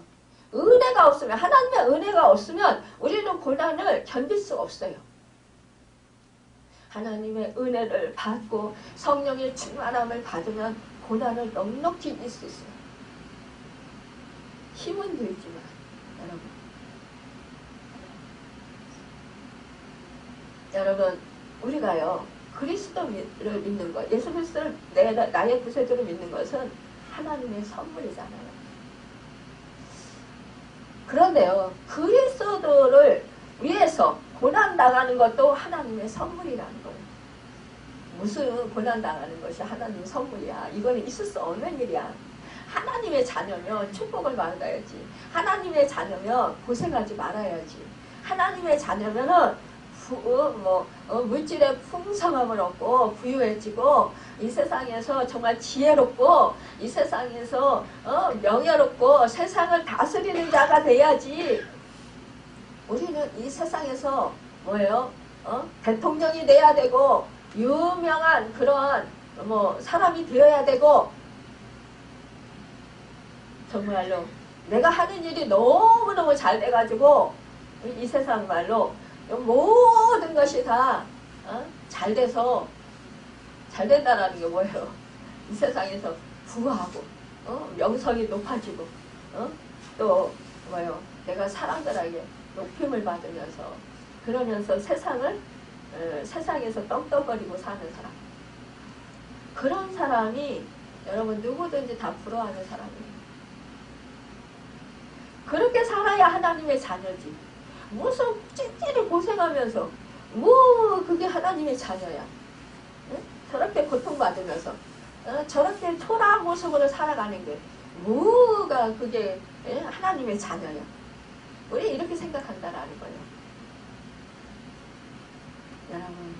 은혜가 없으면, 하나님의 은혜가 없으면 우리는 고난을 견딜 수 없어요. 하나님의 은혜를 받고 성령의 충만함을 받으면 고난을 넉넉히 이길 수 있어요. 힘은 들지만 여러분 우리가요 그리스도를 믿는 것, 예수 그리스도를 나의 구세주로 믿는 것은 하나님의 선물이잖아요. 그런데요 그리스도를 위해서 고난당하는 것도 하나님의 선물이라는 거예요. 무슨 고난당하는 것이 하나님의 선물이야. 이거는 있을 수 없는 일이야. 하나님의 자녀면 축복을 받아야지. 하나님의 자녀면 고생하지 말아야지. 하나님의 자녀면은 물질의 풍성함을 얻고 부유해지고 이 세상에서 정말 지혜롭고 이 세상에서 명예롭고 세상을 다스리는 자가 돼야지. 우리는 이 세상에서 뭐예요? 대통령이 돼야 되고 유명한 그런 사람이 되어야 되고 정말로 내가 하는 일이 너무너무 잘 돼가지고 이 세상 말로 모든 것이 다 잘 돼서 잘 된다라는 게 뭐예요? 이 세상에서 부하고 명성이 높아지고 또 뭐예요? 내가 사람들에게 높임을 받으면서 그러면서 세상에서 떡떡거리고 사는 사람, 그런 사람이 여러분 누구든지 다 부러워하는 사람이에요. 그렇게 살아야 하나님의 자녀지. 무슨 찌찌리 고생하면서 그게 하나님의 자녀야. 응? 저렇게 고통받으면서 저렇게 초라한 모습으로 살아가는 게 뭐가 그게 하나님의 자녀야. 우리 이렇게 생각한다라는 거예요. 여러분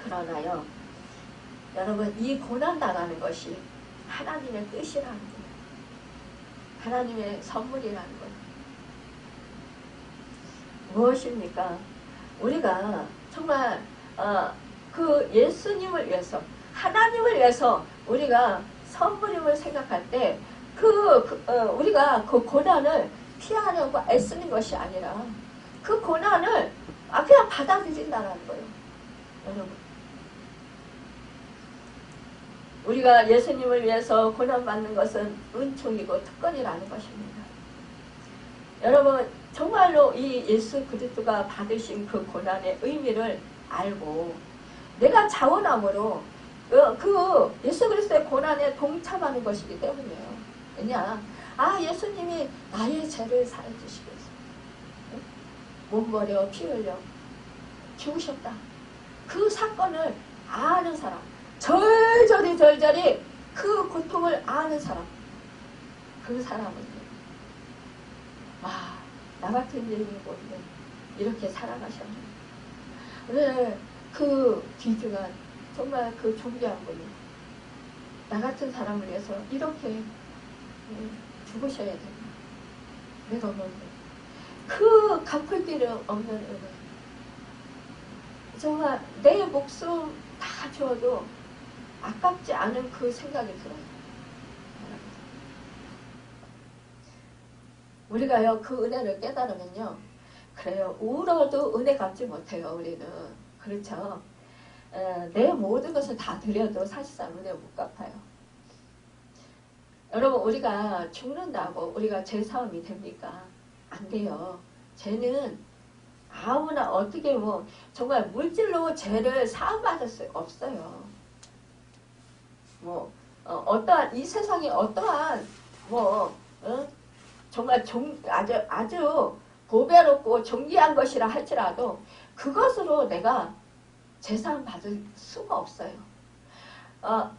그러나요 여러분 이 고난당하는 것이 하나님의 뜻이라는 거예요. 하나님의 선물이라는 거예요. 무엇입니까? 우리가 정말 그 예수님을 위해서 하나님을 위해서 우리가 선물임을 생각할 때 우리가 그 고난을 피하려고 애쓰는 것이 아니라 그 고난을 그냥 받아들인다는 거예요. 여러분 우리가 예수님을 위해서 고난받는 것은 은총이고 특권이라는 것입니다. 여러분 정말로 이 예수 그리스도가 받으신 그 고난의 의미를 알고 내가 자원함으로 그 예수 그리스도의 고난에 동참하는 것이기 때문이에요. 왜냐? 예수님이 나의 죄를 사해주시기 위해서 몸 버려 피 흘려 죽으셨다. 그 사건을 아는 사람, 절절히 그 고통을 아는 사람, 그 사람은 나 같은 인생이 뭔데 이렇게 살아가셨네. 왜 그 기주가 정말 그 존귀한 분이 나 같은 사람을 위해서 이렇게 죽으셔야 된다. 내가 뭔데 그 갚을 길이 없는 은혜. 정말 내 목숨 다 줘도 아깝지 않은 그 생각이 들어요. 우리가요 그 은혜를 깨달으면요 그래요 울어도 은혜 갚지 못해요. 우리는 그렇죠. 내 모든 것을 다 드려도 사실상 은혜 못 갚아요. 여러분 우리가 죽는다고 우리가 죄 사함이 됩니까? 안 돼요. 죄는 아무나 어떻게 정말 물질로 죄를 사함받을 수 없어요. 어떠한 이 세상에 어떠한 정말 아주 보배롭고 존귀한 것이라 할지라도 그것으로 내가 재산 받을 수가 없어요.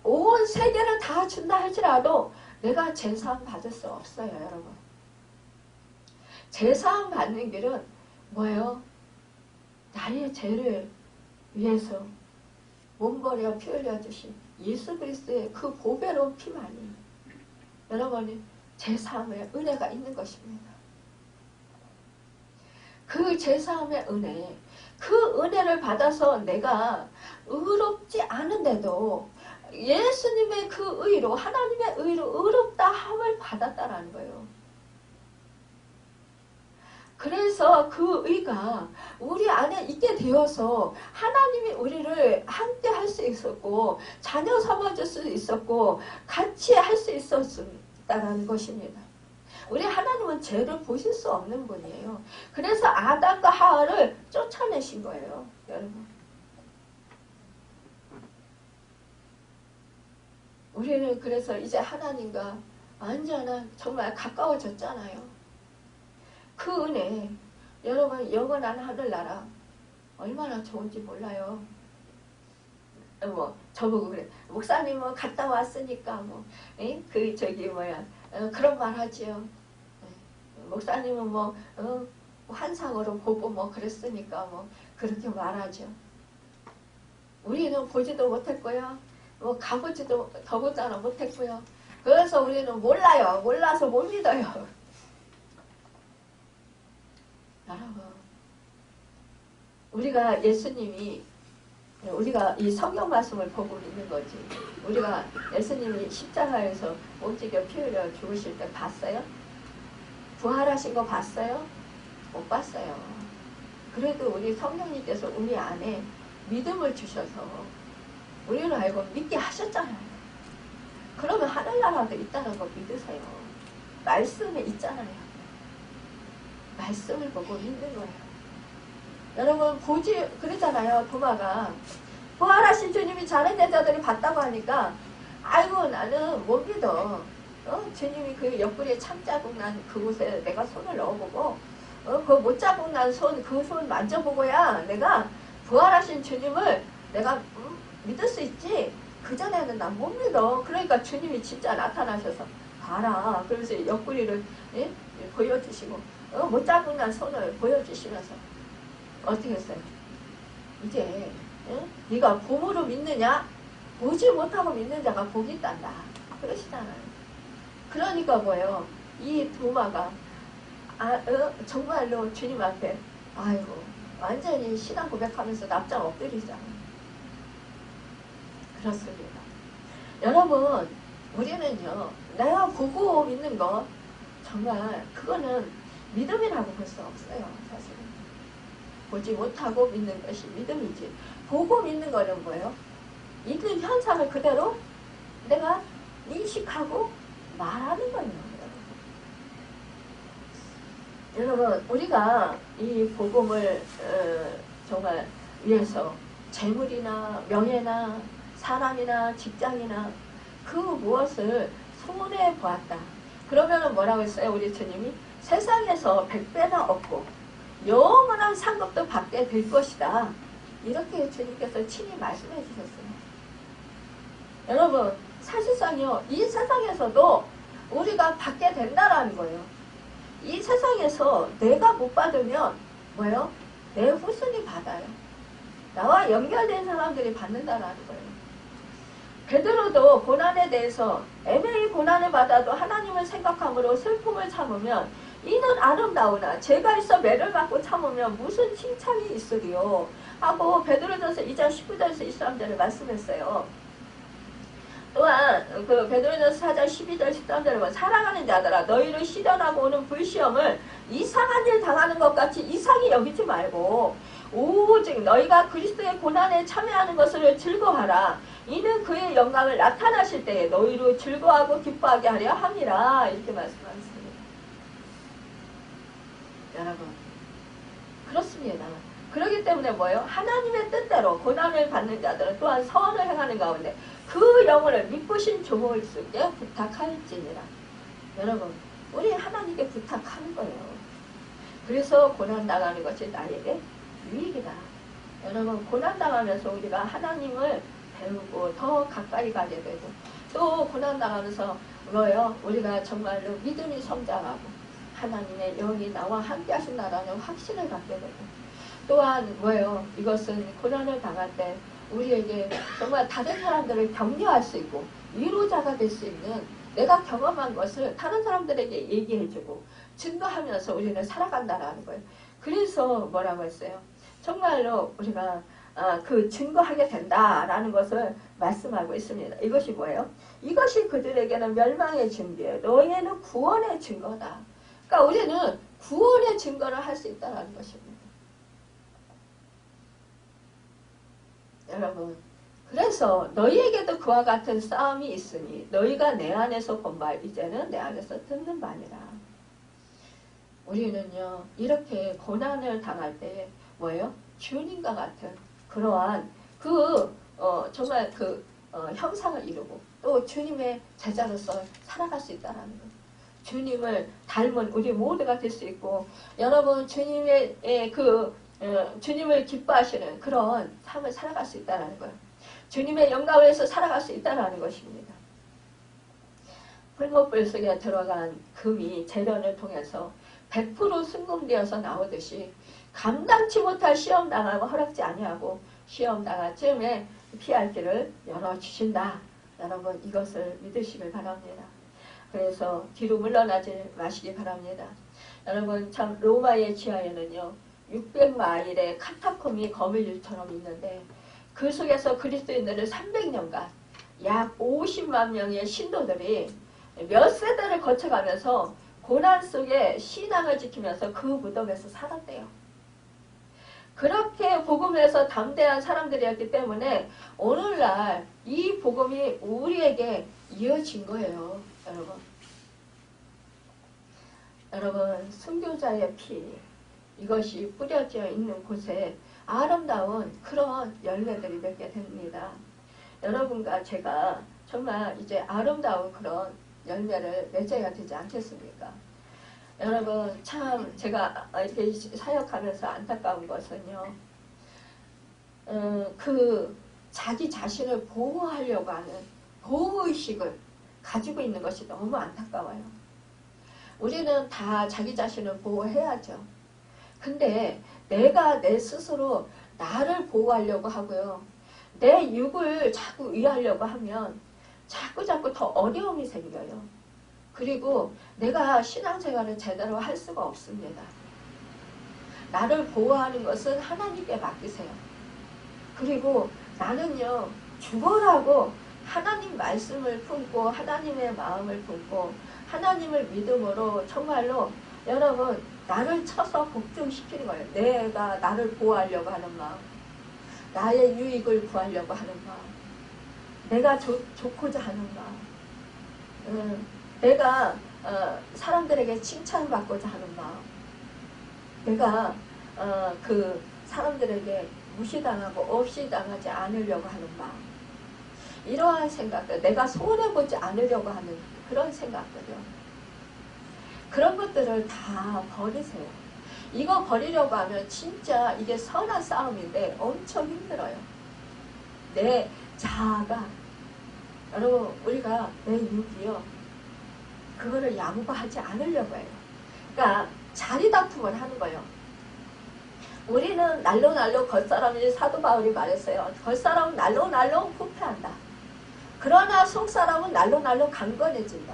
온 세계를 다 준다 할지라도 내가 재산 받을 수 없어요. 여러분 재산 받는 길은 뭐예요? 나의 죄를 위해서 몸버려 피 흘려주신 예수 그리스도의 그 보배로운 피만이 여러분이 제사함의 은혜가 있는 것입니다. 그 제사함의 은혜, 그 은혜를 받아서 내가 의롭지 않은데도 예수님의 그 의로, 하나님의 의로 의롭다 함을 받았다라는 거예요. 그래서 그 의가 우리 안에 있게 되어서 하나님이 우리를 함께 할 수 있었고 자녀 삼아줄 수 있었고 같이 할 수 있었다는 것입니다. 우리 하나님은 죄를 보실 수 없는 분이에요. 그래서 아담과 하와를 쫓아내신 거예요. 여러분. 우리는 그래서 이제 하나님과 완전한 정말 가까워졌잖아요. 그 은혜, 여러분 영원한 하늘나라 얼마나 좋은지 몰라요. 뭐 저보고 그래, 목사님은 갔다 왔으니까 그런 말 하지요. 목사님은 환상으로 보고 그랬으니까 그렇게 말하죠. 우리는 보지도 못했고요. 가보지도 더보다나 못했고요. 그래서 우리는 몰라요. 몰라서 못 믿어요. 여러분, 우리가 예수님이 우리가 이 성경 말씀을 보고 믿는 거지. 우리가 예수님이 십자가에서 몸짓겨 피 흘려 죽으실 때 봤어요? 부활하신 거 봤어요? 못 봤어요. 그래도 우리 성령님께서 우리 안에 믿음을 주셔서 우리를 알고 믿게 하셨잖아요. 그러면 하늘나라도 있다는 거 믿으세요. 말씀에 있잖아요. 말씀을 보고 믿는 거예요. 여러분 그러잖아요. 도마가 부활하신 주님이 자는 여자들이 봤다고 하니까 아이고 나는 못 믿어. 주님이 그 옆구리에 참 자국 난 그곳에 내가 손을 넣어보고 그 못 자국 난 그 손 만져보고야 내가 부활하신 주님을 내가 믿을 수 있지. 그전에는 난 못 믿어. 그러니까 주님이 진짜 나타나셔서 봐라. 그래서 옆구리를 보여주시고 못 자국 난 손을 보여주시면서 어떻게 했어요? 이제 네가 봄으로 믿느냐? 보지 못하고 믿는 자가 복이 있단다. 그러시잖아요. 그러니까 뭐예요? 이 도마가 정말로 주님 앞에 아이고 완전히 신앙 고백하면서 납작 엎드리잖아요. 그렇습니다. 여러분, 우리는요, 내가 보고 믿는 거 정말 그거는 믿음이라고 볼 수 없어요. 사실은 보지 못하고 믿는 것이 믿음이지. 보고 믿는 거는 뭐예요? 있는 현상을 그대로 내가 인식하고 말하는 거예요. 여러분, 우리가 이 복음을 정말 위해서 재물이나 명예나 사람이나 직장이나 그 무엇을 손해 보았다. 그러면은 뭐라고 했어요? 우리 주님이 세상에서 100배나 얻고 영원한 상급도 받게 될 것이다. 이렇게 주님께서 친히 말씀해 주셨어요. 여러분, 사실상요, 이 세상에서도 우리가 받게 된다라는 거예요. 이 세상에서 내가 못 받으면 뭐예요? 내 후손이 받아요. 나와 연결된 사람들이 받는다라는 거예요. 베드로도 고난에 대해서 애매히 고난을 받아도 하나님을 생각함으로 슬픔을 참으면 이는 아름다우나 죄가 있어 매를 받고 참으면 무슨 칭찬이 있으리요 하고 베드로전서 2장 19절에서 23절을 말씀했어요. 또한 그 베드로전서 4장 12절 13절에 보면 사랑하는 자들아 너희를 시련하고 오는 불시험을 이상한 일 당하는 것 같이 이상히 여기지 말고 오직 너희가 그리스도의 고난에 참여하는 것을 즐거워하라. 이는 그의 영광을 나타나실 때에 너희로 즐거워하고 기뻐하게 하려 함이라. 이렇게 말씀하셨습니다. 여러분, 그렇습니다. 그렇기 때문에 뭐예요? 하나님의 뜻대로 고난을 받는 자들은 또한 선을 행하는 가운데 그 영혼을 믿으신 조모일수께 부탁할지니라. 여러분, 우리 하나님께 부탁하는 거예요. 그래서 고난 당하는 것이 나에게 유익이다. 여러분, 고난 당하면서 우리가 하나님을 배우고 더 가까이 가게 되고 또 고난 당하면서 뭐예요? 우리가 정말로 믿음이 성장하고 하나님의 영이 나와 함께 하신다라는 확신을 갖게 되고 또한 뭐예요? 이것은 고난을 당할 때 우리에게 정말 다른 사람들을 격려할 수 있고 위로자가 될 수 있는 내가 경험한 것을 다른 사람들에게 얘기해주고 증거하면서 우리는 살아간다라는 거예요. 그래서 뭐라고 했어요? 정말로 우리가 그 증거하게 된다라는 것을 말씀하고 있습니다. 이것이 뭐예요? 이것이 그들에게는 멸망의 증거예요. 너희는 구원의 증거다. 그러니까 우리는 구원의 증거를 할 수 있다는 것입니다. 여러분, 그래서 너희에게도 그와 같은 싸움이 있으니 너희가 내 안에서 본 말 이제는 내 안에서 듣는 바니라. 우리는요, 이렇게 고난을 당할 때 뭐예요? 주님과 같은 그러한 정말 형상을 이루고 또 주님의 제자로서 살아갈 수 있다는 것. 주님을 닮은 우리 모두가 될 수 있고, 여러분 주님을 기뻐하시는 그런 삶을 살아갈 수 있다는 거예요. 주님의 영광을 위해서 살아갈 수 있다는 것입니다. 풀무불 속에 들어간 금이 재련을 통해서 100% 순금되어서 나오듯이 감당치 못할 시험 당하고 허락지 아니하고 시험 당할 즈음에 피할 길을 열어주신다. 여러분, 이것을 믿으시길 바랍니다. 그래서 뒤로 물러나지 마시기 바랍니다. 여러분, 참 로마의 지하에는요 600마일의 카타콤이 거미줄처럼 있는데 그 속에서 그리스도인들을 300년간 약 50만 명의 신도들이 몇 세대를 거쳐가면서 고난 속에 신앙을 지키면서 그 무덤에서 살았대요. 그렇게 복음에서 담대한 사람들이었기 때문에 오늘날 이 복음이 우리에게 이어진 거예요. 여러분, 순교자의 피, 이것이 뿌려져 있는 곳에 아름다운 그런 열매들이 맺게 됩니다. 여러분과 제가 정말 이제 아름다운 그런 열매를 맺어야 되지 않겠습니까? 여러분, 참 제가 이렇게 사역하면서 안타까운 것은요, 자기 자신을 보호하려고 하는 보호의식을 가지고 있는 것이 너무 안타까워요. 우리는 다 자기 자신을 보호해야죠. 근데 내가 내 스스로 나를 보호하려고 하고요, 내 육을 자꾸 위하려고 하면 자꾸 더 어려움이 생겨요. 그리고 내가 신앙생활을 제대로 할 수가 없습니다. 나를 보호하는 것은 하나님께 맡기세요. 그리고 나는요, 죽어라고 하나님 말씀을 품고 하나님의 마음을 품고 하나님을 믿음으로 정말로 여러분 나를 쳐서 복종시키는 거예요. 내가 나를 보호하려고 하는 마음, 나의 유익을 구하려고 하는 마음, 내가 좋고자 하는 마음, 내가 사람들에게 칭찬받고자 하는 마음, 내가 사람들에게 무시당하고 없이 당하지 않으려고 하는 마음, 이러한 생각들, 내가 손해보지 않으려고 하는 그런 생각들이요. 그런 것들을 다 버리세요. 이거 버리려고 하면 진짜 이게 선한 싸움인데 엄청 힘들어요. 내 자아가, 여러분, 우리가 내 육이요, 그거를 양보하지 않으려고 해요. 그러니까 자리 다툼을 하는 거예요. 우리는 날로 겉사람이 사도 바울이 말했어요. 겉사람은 날로 부패한다. 그러나 속사람은 날로 강건해진다.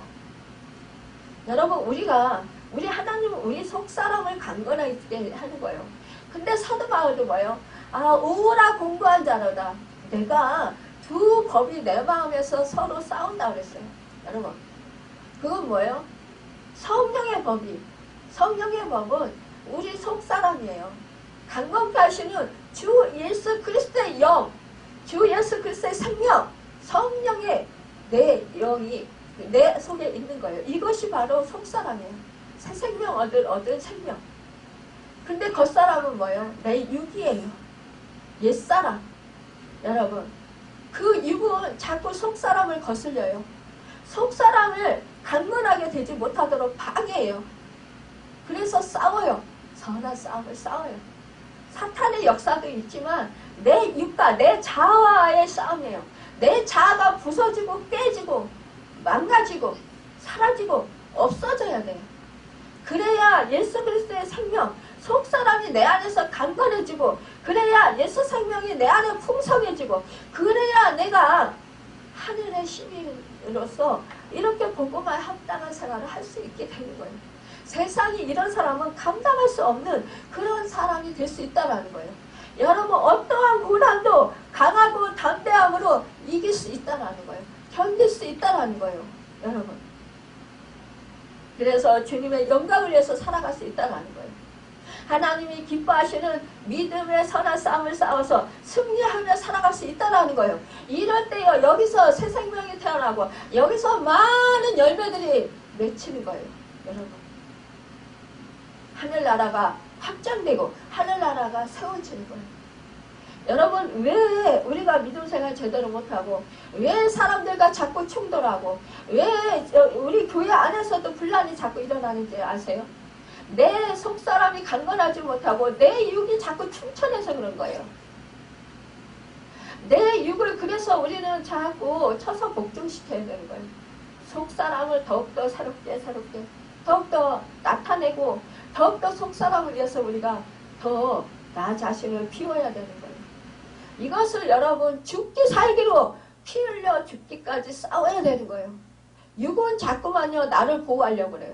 여러분, 우리 하나님은 우리 속사람을 강건하게 하는 거예요. 근데 사도 바울도 뭐예요? 우라 공고한 자로다. 내가 두 법이 내 마음에서 서로 싸운다 그랬어요. 여러분, 그건 뭐예요? 성령의 법은 우리 속사람이에요. 강건케 하시는 주 예수 그리스도의 영, 주 예수 그리스도의 생명, 성령의 내 영이 내 속에 있는 거예요. 이것이 바로 속사람이에요. 새 생명 얻은 생명. 근데 겉사람은 뭐예요? 내 육이에요. 옛사람. 여러분, 그 육은 자꾸 속사람을 거슬려요. 속사람을 강건하게 되지 못하도록 방해해요. 그래서 싸워요. 선한 싸움을 싸워요. 사탄의 역사도 있지만 내 육과 내 자아와의 싸움이에요. 내 자아가 부서지고 깨지고 망가지고 사라지고 없어져야 돼요. 그래야 예수 그리스도의 생명, 속사람이 내 안에서 강건해지고, 그래야 예수 생명이 내 안에 풍성해지고, 그래야 내가 하늘의 시민으로서 이렇게 복음에 합당한 생활을 할 수 있게 되는 거예요. 세상이 이런 사람은 감당할 수 없는 그런 사람이 될 수 있다는 거예요. 여러분, 어떠한 고난도 강하고 담대함으로 이길 수 있다는 거예요. 견딜 수 있다는 거예요. 여러분, 그래서 주님의 영광을 위해서 살아갈 수 있다는 거예요. 하나님이 기뻐하시는 믿음의 선한 싸움을 싸워서 승리하며 살아갈 수 있다는 거예요. 이럴 때요, 여기서 새 생명이 태어나고 여기서 많은 열매들이 맺히는 거예요. 여러분, 하늘나라가 확장되고 하늘나라가 세워지는 거예요. 여러분, 왜 우리가 믿음 생활 제대로 못하고, 왜 사람들과 자꾸 충돌하고, 왜 우리 교회 안에서도 분란이 자꾸 일어나는지 아세요? 내 속사람이 강건하지 못하고 내 육이 자꾸 충천해서 그런 거예요. 내 육을 그래서 우리는 자꾸 쳐서 복종시켜야 되는 거예요. 속사람을 더욱더 새롭게 더욱더 나타내고 더욱더 속사람을 위해서 우리가 더 나 자신을 비워야 되는 거예요. 이것을 여러분 죽기 살기로 피 흘려 죽기까지 싸워야 되는 거예요. 육은 자꾸만요 나를 보호하려고 그래요.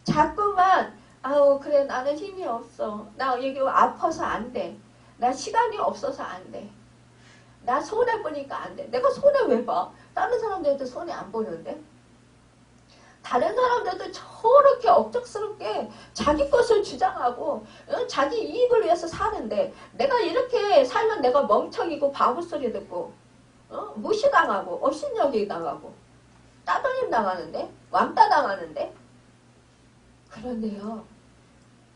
자꾸만 아우 그래 나는 힘이 없어. 나 여기 아파서 안 돼. 나 시간이 없어서 안 돼. 나 손해보니까 안 돼. 내가 손해 왜 봐? 다른 사람들도 손해 안 보는데? 다른 사람들도 저렇게 억척스럽게 자기 것을 주장하고 자기 이익을 위해서 사는데 내가 이렇게 살면 내가 멍청이고 바보 소리 듣고 무시당하고 업신여기 당하고 따돌림 당하는데? 왕따 당하는데? 그런데요.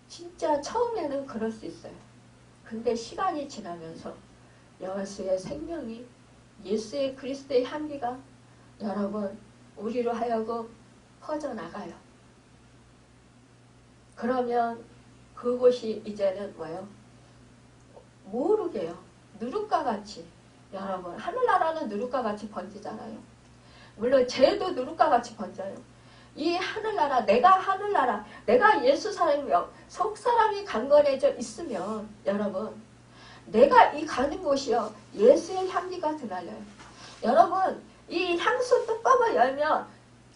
진짜 처음에는 그럴 수 있어요. 근데 시간이 지나면서 예수의 생명이 예수의 그리스도의 향기가 여러분 우리로 하여금 퍼져나가요. 그러면 그곳이 이제는 뭐예요? 모르게요. 누룩과 같이 여러분 하늘나라는 누룩과 같이 번지잖아요. 물론 죄도 누룩과 같이 번져요. 이 하늘나라 내가 예수 사람이요 속사람이 강건해져 있으면 여러분 내가 이 가는 곳이요 예수의 향기가 드날려요. 여러분 이 향수 뚜껑을 열면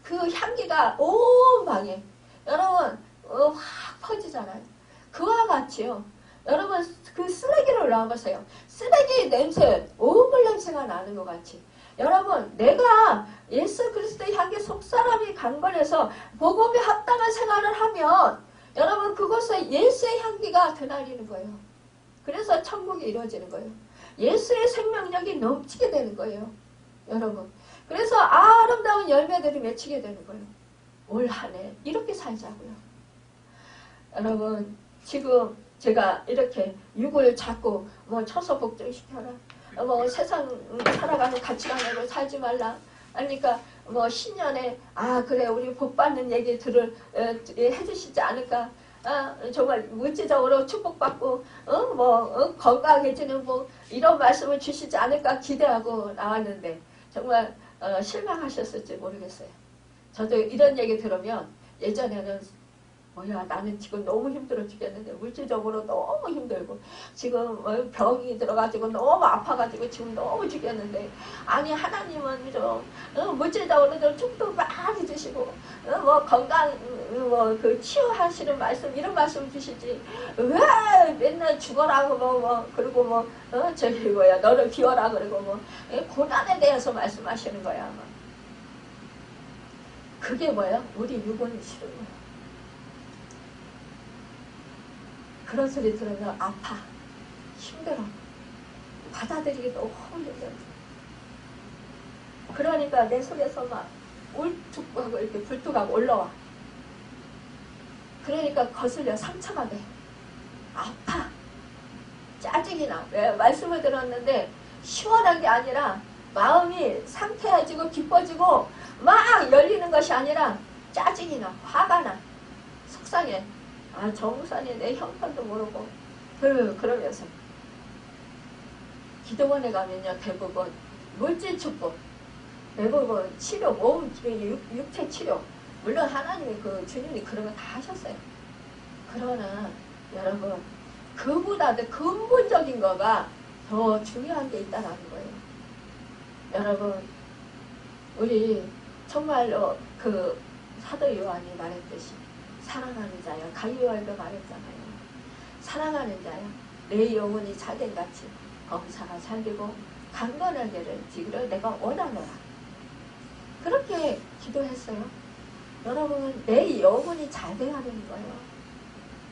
그 향기가 온 방에 여러분 확 퍼지잖아요. 그와 같이요. 여러분 그 쓰레기를 놔보세요. 쓰레기 냄새, 오물 냄새가 나는 것 같이 여러분 내가 예수 그리스도의 향기 속사람이 강건해서 복음에 합당한 생활을 하면 여러분 그곳에 예수의 향기가 드날리는 거예요. 그래서 천국이 이루어지는 거예요. 예수의 생명력이 넘치게 되는 거예요. 여러분 그래서 아름다운 열매들이 맺히게 되는 거예요. 올 한 해 이렇게 살자고요. 여러분 지금 제가 이렇게 육을 자꾸 뭐 쳐서 복종시켜라. 뭐 세상 살아가는 가치관으로 살지 말라. 그러니까 뭐 신년에 그래 우리 복 받는 얘기 해주시지 않을까. 정말 물질적으로 축복받고 건강해지는 뭐 이런 말씀을 주시지 않을까 기대하고 나왔는데 정말 실망하셨을지 모르겠어요. 저도 이런 얘기 들으면 예전에는 나는 지금 너무 힘들어 죽겠는데 물질적으로 너무 힘들고 지금 병이 들어가지고 너무 아파가지고 지금 너무 죽겠는데 아니 하나님은 좀 물질적으로 좀 축복 많이 주시고 뭐 건강 그 치유하시는 말씀 이런 말씀 주시지 왜 맨날 죽어라 그리고 너를 비워라 그리고 고난에 대해서 말씀하시는 거야 아마. 그게 뭐야? 우리 육은 싫은 거야. 그런 소리 들으면 아파, 힘들어, 받아들이기 너무 힘들어. 그러니까 내 속에서 막 울툭하고 이렇게 불뚝하고 올라와. 그러니까 거슬려 상처가 돼. 아파, 짜증이 나. 왜? 말씀을 들었는데 시원한 게 아니라 마음이 상쾌해지고 기뻐지고 막 열리는 것이 아니라 짜증이 나, 화가 나, 속상해. 저 목사님 내 형편도 모르고 그러면서 기도원에 가면요 대부분 물질 축복, 대부분 치료, 몸 육체 치료 물론 하나님이 주님이 그런 거 다 하셨어요. 그러나 여러분 그보다도 근본적인 거가 더 중요한 게 있다는 거예요. 여러분 우리 정말로 사도 요한이 말했듯이 사랑하는 자야. 가이오와도 말했잖아요. 사랑하는 자야. 내 영혼이 자된같이 검사가 살리고 강건하게를 지기를 내가 원하노라. 그렇게 기도했어요. 여러분 내 영혼이 잘 돼야 되는 거예요.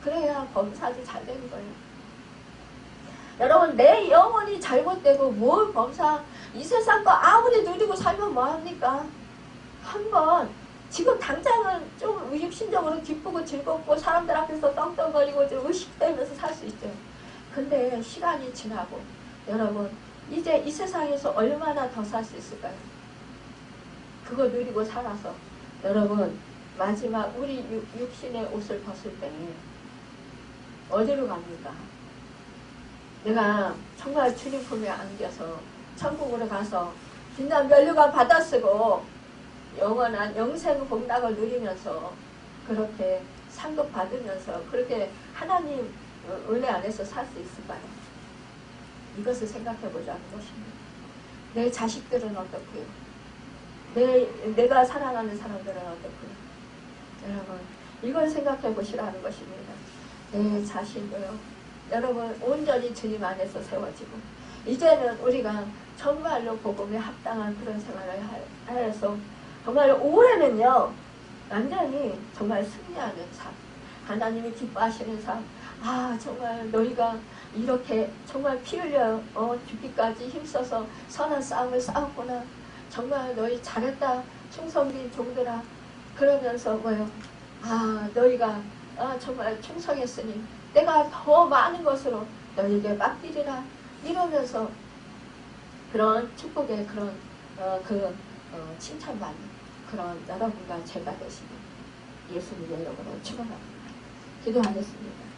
그래야 범사도 잘 되는 거예요. 여러분 내 영혼이 잘못되고 뭘 범사 이 세상 거 아무리 누리고 살면 뭐합니까? 한번 지금 당장은 좀 육신적으로 기쁘고 즐겁고 사람들 앞에서 떵떵거리고 좀 의식되면서 살 수 있죠. 근데 시간이 지나고 여러분 이제 이 세상에서 얼마나 더 살 수 있을까요? 그거 누리고 살아서 여러분 마지막 우리 육신의 옷을 벗을 때 어디로 갑니까? 내가 정말 주님 품에 안겨서 천국으로 가서 빛난 면류관 받아 쓰고 영원한 영생 복락을 누리면서 그렇게 상급 받으면서 그렇게 하나님 은혜 안에서 살 수 있을까요? 이것을 생각해 보자는 것입니다. 내 자식들은 어떻고요? 내가 사랑하는 사람들은 어떻고요? 여러분 이걸 생각해 보시라는 것입니다. 내 자신도요. 여러분 온전히 주님 안에서 세워지고 이제는 우리가 정말로 복음에 합당한 그런 생활을 하여서 정말 올해는요 완전히 정말 승리하는 삶, 하나님이 기뻐하시는 삶. 아 정말 너희가 이렇게 정말 피 흘려 죽기까지 힘써서 선한 싸움을 싸웠구나. 정말 너희 잘했다 충성된 종들아. 그러면서 뭐요? 아 너희가 정말 충성했으니 내가 더 많은 것으로 너희에게 맡기리라. 이러면서 그런 축복의 그런 칭찬받는 그런 여러분과 제가 되시는 예수님의 이름으로 축원합니다. 기도하겠습니다.